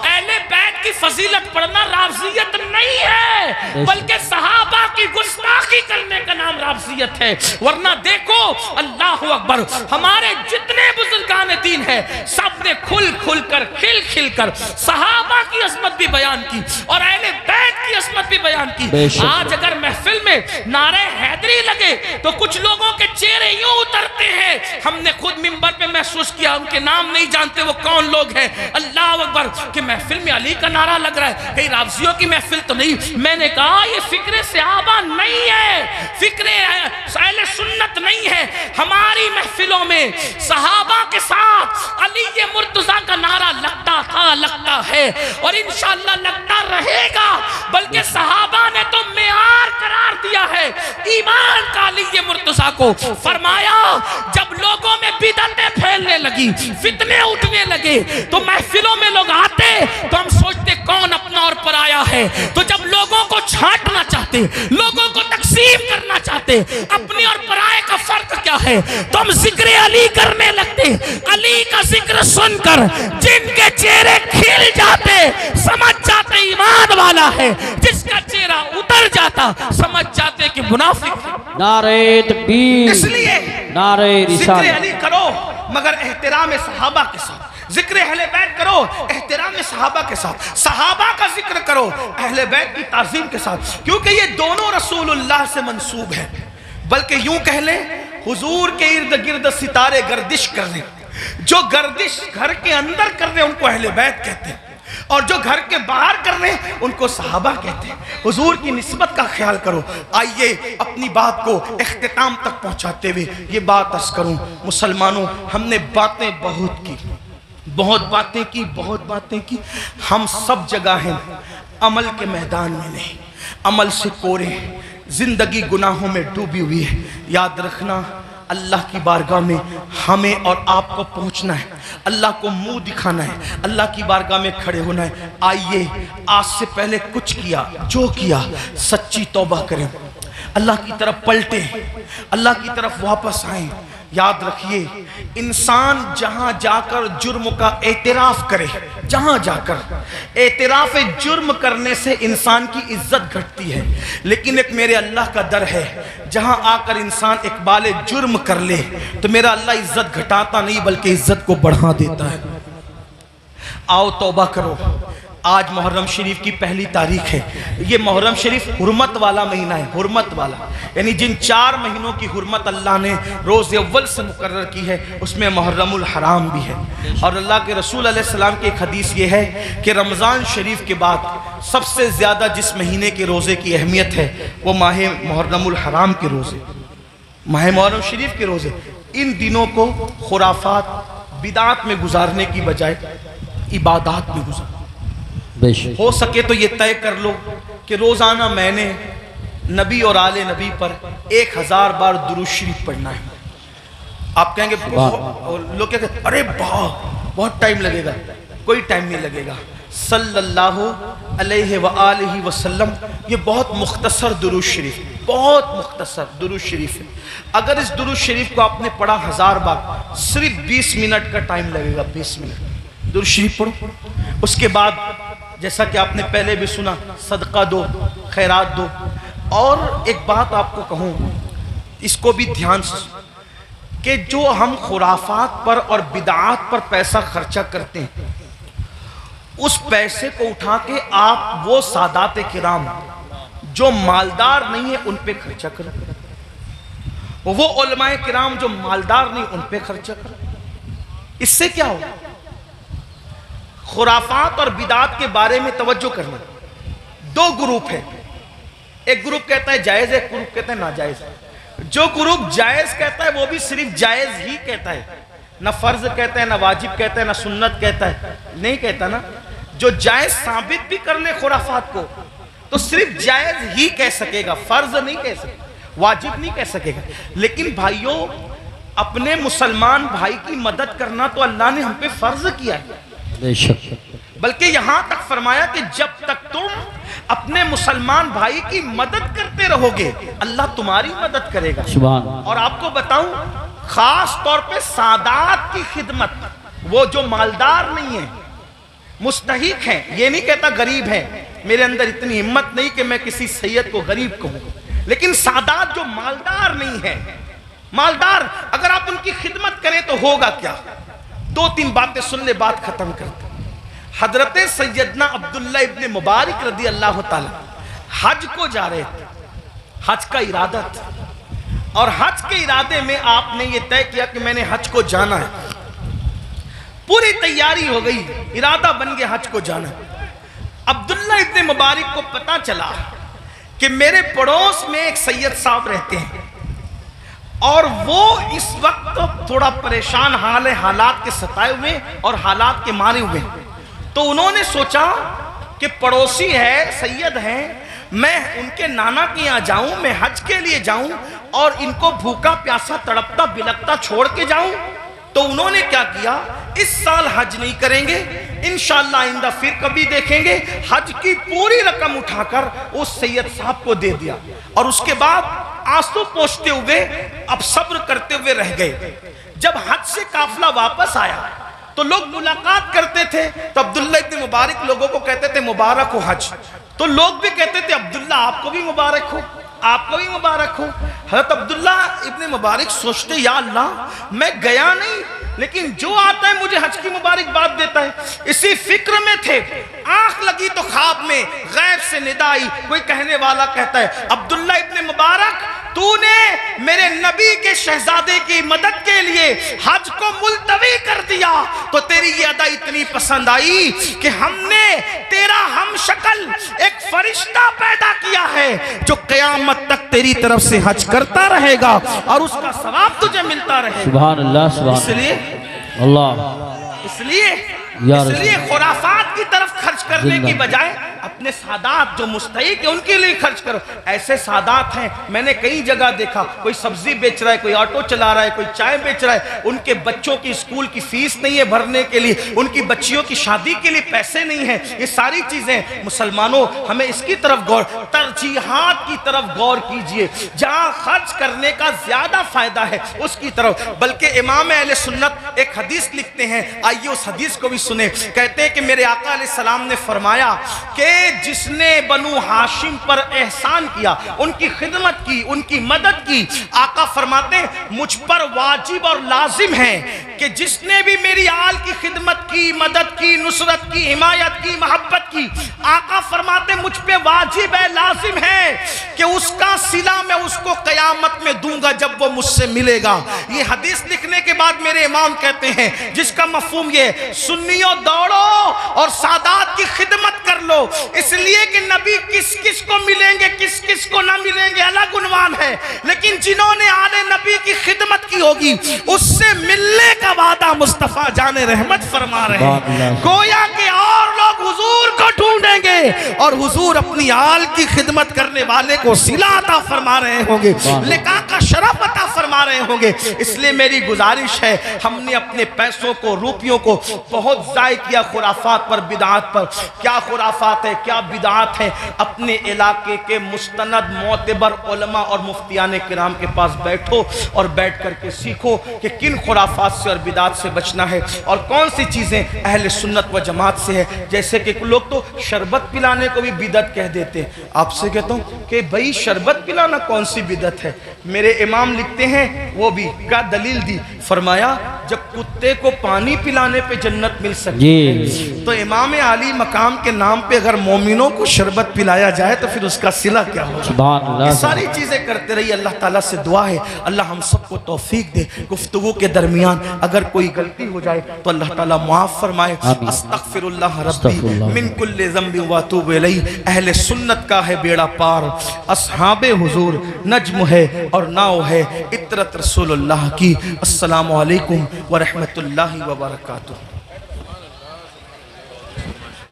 Speaker 1: اہل بیت کی فضیلت پڑھنا رافضیت نہیں ہے، بلکہ صحابہ کی گستاخی کرنے کا نام رافضیت ہے. ورنہ دیکھو اللہ اکبر، ہمارے جتنے بزرگان دین ہیں سب نے کھل کھل کر کھل کھل کر صحابہ کی عظمت بھی بیان کی اور اہل بیت کی عظمت بھی بیان کی. آج اگر محفل میں نعرہ حیدری لگے تو کچھ لوگوں کے چہرے یوں اترتے ہیں. ہم نے خود منبر پہ محسوس کیا، ان کے نام نہیں جانتے وہ کون لوگ ہیں، اللہ اکبر، کہ محفل میں علی کا نعرہ لگ رہا ہے، کہیں رافضیوں کی محفل تو نہیں. میں نے کہا یہ فکر صحابہ نہیں ہے، فکر اہل سنت نہیں ہے. ہماری محفلوں میں صحابہ کے ساتھ علی مرتضیٰ کا نعرہ لگتا تھا، لگتا ہے اور انشاءاللہ لگتا رہے گا. بلکہ صحابہ نے تو معیار قرار دیا ہے ایمان کا علی مرتضیٰ کو. فرمایا جب لوگوں میں بدعتیں پھیلنے لگی، فتنے اٹھنے لگے تو محفلوں میں لوگ آتے تو ہم سوچتے کون اپنا اور پرایا ہے. تو جب لوگوں کو چھانٹنا چاہتے، لوگوں کو تقسیم کرنا چاہتے اپنے اور پرائے کا فرق کیا ہے، تو ہم ذکر علی کرنے لگتے. علی کا ذکر سن کر جن کے چہرے کھل جاتے سمجھ جاتے ایمان والا ہے، جس کا چہرہ اتر جاتا سمجھ جاتے کہ منافق.
Speaker 2: نعرہ تکبیر،
Speaker 1: اس لیے
Speaker 2: نعرہ
Speaker 1: ذکر
Speaker 2: رسالت.
Speaker 1: علی کرو مگر احترام صحابہ کے ساتھ، ذکر اہل بیت کرو احترام صحابہ کے ساتھ، صحابہ کا ذکر کرو اہل بیت کی تعظیم کے ساتھ، کیونکہ یہ دونوں رسول اللہ سے منسوب ہیں. بلکہ یوں کہہ لیں حضور کے ارد گرد ستارے گردش کر رہے ہیں، جو گردش گھر کے اندر کر رہے ہیں ان کو اہل بیت کہتے ہیں، اور جو گھر کے باہر کر رہے ہیں ان کو صحابہ کہتے ہیں. حضور کی نسبت کا خیال کرو. آئیے اپنی بات کو اختتام تک پہنچاتے ہوئے یہ بات عرض کروں. مسلمانوں ہم نے باتیں بہت کی، بہت باتیں کی، بہت باتیں کی. ہم سب جگہ ہیں، عمل کے میدان میں نہیں، عمل سے کورے، زندگی گناہوں میں ڈوبی ہوئی ہے. یاد رکھنا اللہ کی بارگاہ میں ہمیں اور آپ کو پہنچنا ہے، اللہ کو منہ دکھانا ہے، اللہ کی بارگاہ میں کھڑے ہونا ہے. آئیے آج سے پہلے کچھ کیا، جو کیا سچی توبہ کریں، اللہ کی طرف پلٹیں، اللہ کی طرف واپس آئیں. یاد رکھیے انسان جہاں جا کر جرم کا اعتراف کرے، جہاں جا کر اعتراف جرم کرنے سے انسان کی عزت گھٹتی ہے. لیکن ایک میرے اللہ کا در ہے، جہاں آ کر انسان اقبال جرم کر لے تو میرا اللہ عزت گھٹاتا نہیں بلکہ عزت کو بڑھا دیتا ہے. آؤ توبہ کرو. آج محرم شریف کی پہلی تاریخ ہے. یہ محرم شریف حرمت والا مہینہ ہے، حرمت والا، یعنی جن 4 مہینوں کی حرمت اللہ نے روز اول سے مقرر کی ہے اس میں محرم الحرام بھی ہے. اور اللہ کے رسول علیہ السلام کی ایک حدیث یہ ہے کہ رمضان شریف کے بعد سب سے زیادہ جس مہینے کے روزے کی اہمیت ہے وہ ماہ محرم الحرام کے روزے، ماہ محرم شریف کے روزے. ان دنوں کو خرافات بدعات میں گزارنے کی بجائے عبادات میں گزارو. ہو سکے تو یہ طے کر لو کہ روزانہ میں نے نبی اور آل نبی پر 1000 بار درود شریف پڑھنا ہے. آپ کہیں گے لوگ کہتے ہیں ارے بہت ٹائم لگے گا. کوئی ٹائم نہیں لگے گا. صلی اللہ علیہ وآلہ وسلم یہ بہت مختصر درود شریف، بہت مختصر درود شریف ہے. اگر اس درود شریف کو آپ نے پڑھا 1000 بار، صرف 20 منٹ کا ٹائم لگے گا. 20 منٹ درود شریف پڑھو. اس کے بعد جیسا کہ آپ نے پہلے بھی سنا، صدقہ دو، خیرات دو. اور ایک بات آپ کو کہوں، اس کو بھی دھیان سے، کہ جو ہم خرافات پر اور بدعات پر پیسہ خرچہ کرتے ہیں، اس پیسے کو اٹھا کے آپ وہ سادات کرام جو مالدار نہیں ہیں ان پہ خرچہ کرو، وہ علماء کرام جو مالدار نہیں ان پہ خرچہ کرو. اس سے کیا ہوگا؟ خرافات اور بدعات کے بارے میں توجہ کرنا. دو گروپ ہیں، ایک گروپ کہتا ہے جائز ہے، ایک گروپ کہتا ہے ناجائز. جو گروپ جائز کہتا ہے وہ بھی صرف جائز ہی کہتا ہے، نہ فرض کہتا ہے، نہ واجب کہتا ہے، نہ سنت کہتا ہے، نہیں کہتا نا. جو جائز ثابت بھی کر لے خرافات کو تو صرف جائز ہی کہہ سکے گا، فرض نہیں کہہ سکے گا، واجب نہیں کہہ سکے گا. لیکن بھائیوں، اپنے مسلمان بھائی کی مدد کرنا تو اللہ نے ہم پہ فرض کیا ہے.
Speaker 2: بے شک.
Speaker 1: بلکہ یہاں تک فرمایا کہ جب تک تم اپنے مسلمان بھائی کی مدد کرتے رہو گے اللہ تمہاری مدد کرے گا.
Speaker 2: سبحان.
Speaker 1: اور آپ کو بتاؤں، خاص طور پہ سادات کی خدمت، وہ جو مالدار نہیں ہیں، مستحق ہیں، یہ نہیں کہتا غریب ہیں، میرے اندر اتنی ہمت نہیں کہ میں کسی سید کو غریب کہوں، لیکن سادات جو مالدار نہیں ہیں، مالدار اگر آپ ان کی خدمت کریں تو ہوگا کیا؟ 2-3 باتیں سن لے، بات ختم کرتے. حضرت سیدنا عبداللہ ابن مبارک رضی اللہ تعالی حج کو جا رہے تھے، حج کا ارادہ تھا، اور حج کے ارادے میں آپ نے یہ طے کیا کہ میں نے حج کو جانا ہے. پوری تیاری ہو گئی، ارادہ بن گیا حج کو جانا. عبداللہ ابن مبارک کو پتا چلا کہ میرے پڑوس میں ایک سید صاحب رہتے ہیں اور وہ اس وقت تھوڑا پریشان حال ہے، حالات کے ستائے ہوئے اور حالات کے مارے ہوئے. تو انہوں نے سوچا کہ پڑوسی ہے، سید ہیں، میں ان کے نانا کے یہاں جاؤں، میں حج کے لیے جاؤں اور ان کو بھوکا پیاسا تڑپتا بلکتا چھوڑ کے جاؤں. تو انہوں نے کیا کیا، اس سال حج نہیں کریں گے، انشاءاللہ آئندہ پھر کبھی دیکھیں گے. حج کی پوری رقم اٹھا کر اس سید صاحب کو دے دیا، اور اس کے بعد آنسو پوچھتے ہوئے اب صبر کرتے ہوئے رہ گئے. جب حج سے قافلہ واپس آیا تو لوگ ملاقات کرتے تھے، تو عبداللہ ابن مبارک لوگوں کو کہتے تھے مبارک ہو حج. تو لوگ بھی کہتے تھے عبداللہ آپ کو بھی مبارک ہو، آپ کو بھی مبارک ہو. حضرت عبداللہ ابن مبارک سوچتے یا اللہ میں گیا نہیں لیکن جو آتا ہے مجھے حج کی مبارک بات دیتا ہے. اسی فکر میں تھے، آنکھ لگی تو خواب میں غیب سے ندا آئی. کوئی کہنے والا کہتا ہے عبداللہ ابن مبارک تو نے میرے نبی کے شہزادے کی مدد کے لیے حج کو ملتوی کر دیا تو تیری یہ ادا اتنی پسند آئی کہ ہم نے تیرا ہم شکل ایک فرشتہ پیدا کیا ہے جو قیامت تک تیری طرف سے حج کرتا رہے گا اور اس کا ثواب تجھے ملتا رہے گا.
Speaker 2: سبحان اللہ. سبحان اللہ.
Speaker 1: اس لیے خرافات کی طرف خرچ کرنے کی بجائے اپنے سادات جو مستحق ہیں ان کے لیے خرچ کرو. ایسے سادات ہیں، میں نے کئی جگہ دیکھا، کوئی سبزی بیچ رہا ہے، کوئی آٹو چلا رہا ہے، کوئی چائے بیچ رہا ہے، ان کے بچوں کی اسکول کی فیس نہیں ہے بھرنے کے لیے، ان کی بچیوں کی شادی کے لیے پیسے نہیں ہیں. یہ ساری چیزیں مسلمانوں ہمیں اس کی طرف غور، ترجیحات کی طرف غور کیجئے، جہاں خرچ کرنے کا زیادہ فائدہ ہے اس کی طرف. بلکہ امام اہل سنت ایک حدیث لکھتے ہیں، آئیے اس حدیث کو بھی سنیں. کہتے ہیں کہ میرے آقا علیہ السلام نے فرمایا کہ جس نے بنو ہاشم پر احسان کیا، ان کی خدمت کی، ان کی مدد کی، آقا فرماتے ہیں مجھ پر واجب اور لازم ہے کہ جس نے بھی میری آل کی خدمت کی، مدد کی، نصرت کی، حمایت کی، محبت کی، آقا فرماتے ہیں مجھ پہ واجب ہے، لازم ہے کہ اس کا صلہ میں اس کو قیامت میں دوں گا جب وہ مجھ سے ملے گا. یہ حدیث لکھنے کے بعد میرے امام کہتے ہیں جس کا مفہوم یہ سنیوں دوڑو اور سادات کی خدمت کر لو، اس لیے کہ نبی کس کس کو ملیں گے کس کس کو نہ ملیں گے الگ عنوان ہے، لیکن جنہوں نے آل نبی کی خدمت کی ہوگی اس سے ملنے کا وعدہ مصطفیٰ جان رحمت فرما رہے ہیں. گویا کہ اور لوگ حضور کو ڈھونڈیں گے اور حضور اپنی آل کی خدمت کرنے والے کو صلہ عطا فرما رہے ہوں گے، لقاء کا شرف عطا فرما رہے ہوں گے۔ اس لیے میری گزارش ہے، ہم نے اپنے پیسوں کو، روپیوں کو بہت ضائع کیا خرافات پر، بدعات پر۔ کیا خرافات ہے، کیا بدعات ہے؟ اپنے علاقے کے مستند معتبر علماء اور مفتیان کرام کے پاس بیٹھو اور بیٹھ کر کے سیکھو کہ کن خرافات سے اور بدعات سے بچنا ہے اور کون سی چیزیں اہل سنت و جماعت سے ہے۔ جیسے کہ لوگ تو شربت پلانے کو بھی بدعت کہہ دیتے ہیں۔ آپ سے کہتا ہوں کہ بھئی شربت پلانا کون سی بدعت ہے؟ میرے امام لکھتے ہیں، وہ بھی کیا دلیل دی؟ فرمایا جب کتے کو پانی پلانے پہ جنت مل سکتی ہے تو امام عالی مقام کے نام پہ اگر مومنوں کو شربت پلایا جائے تو پھر اس کا صلہ کیا ہوگا؟ یہ ساری چیزیں کرتے رہی۔ اللہ تعالیٰ سے دعا ہے اللہ ہم سب کو توفیق دے۔ گفتگو کے درمیان اگر کوئی غلطی ہو جائے تو اللہ تعالیٰ معاف فرمائے۔ استغفر اللہ ربی من کل ذنب واتوب الیہ۔ اہل سنت کا ہے بیڑا پار، اصحاب حضور نجم ہے اور ناؤ ہے عطرت رسول اللہ کی۔ السلام علیکم ورحمۃ اللہ وبرکاتہ۔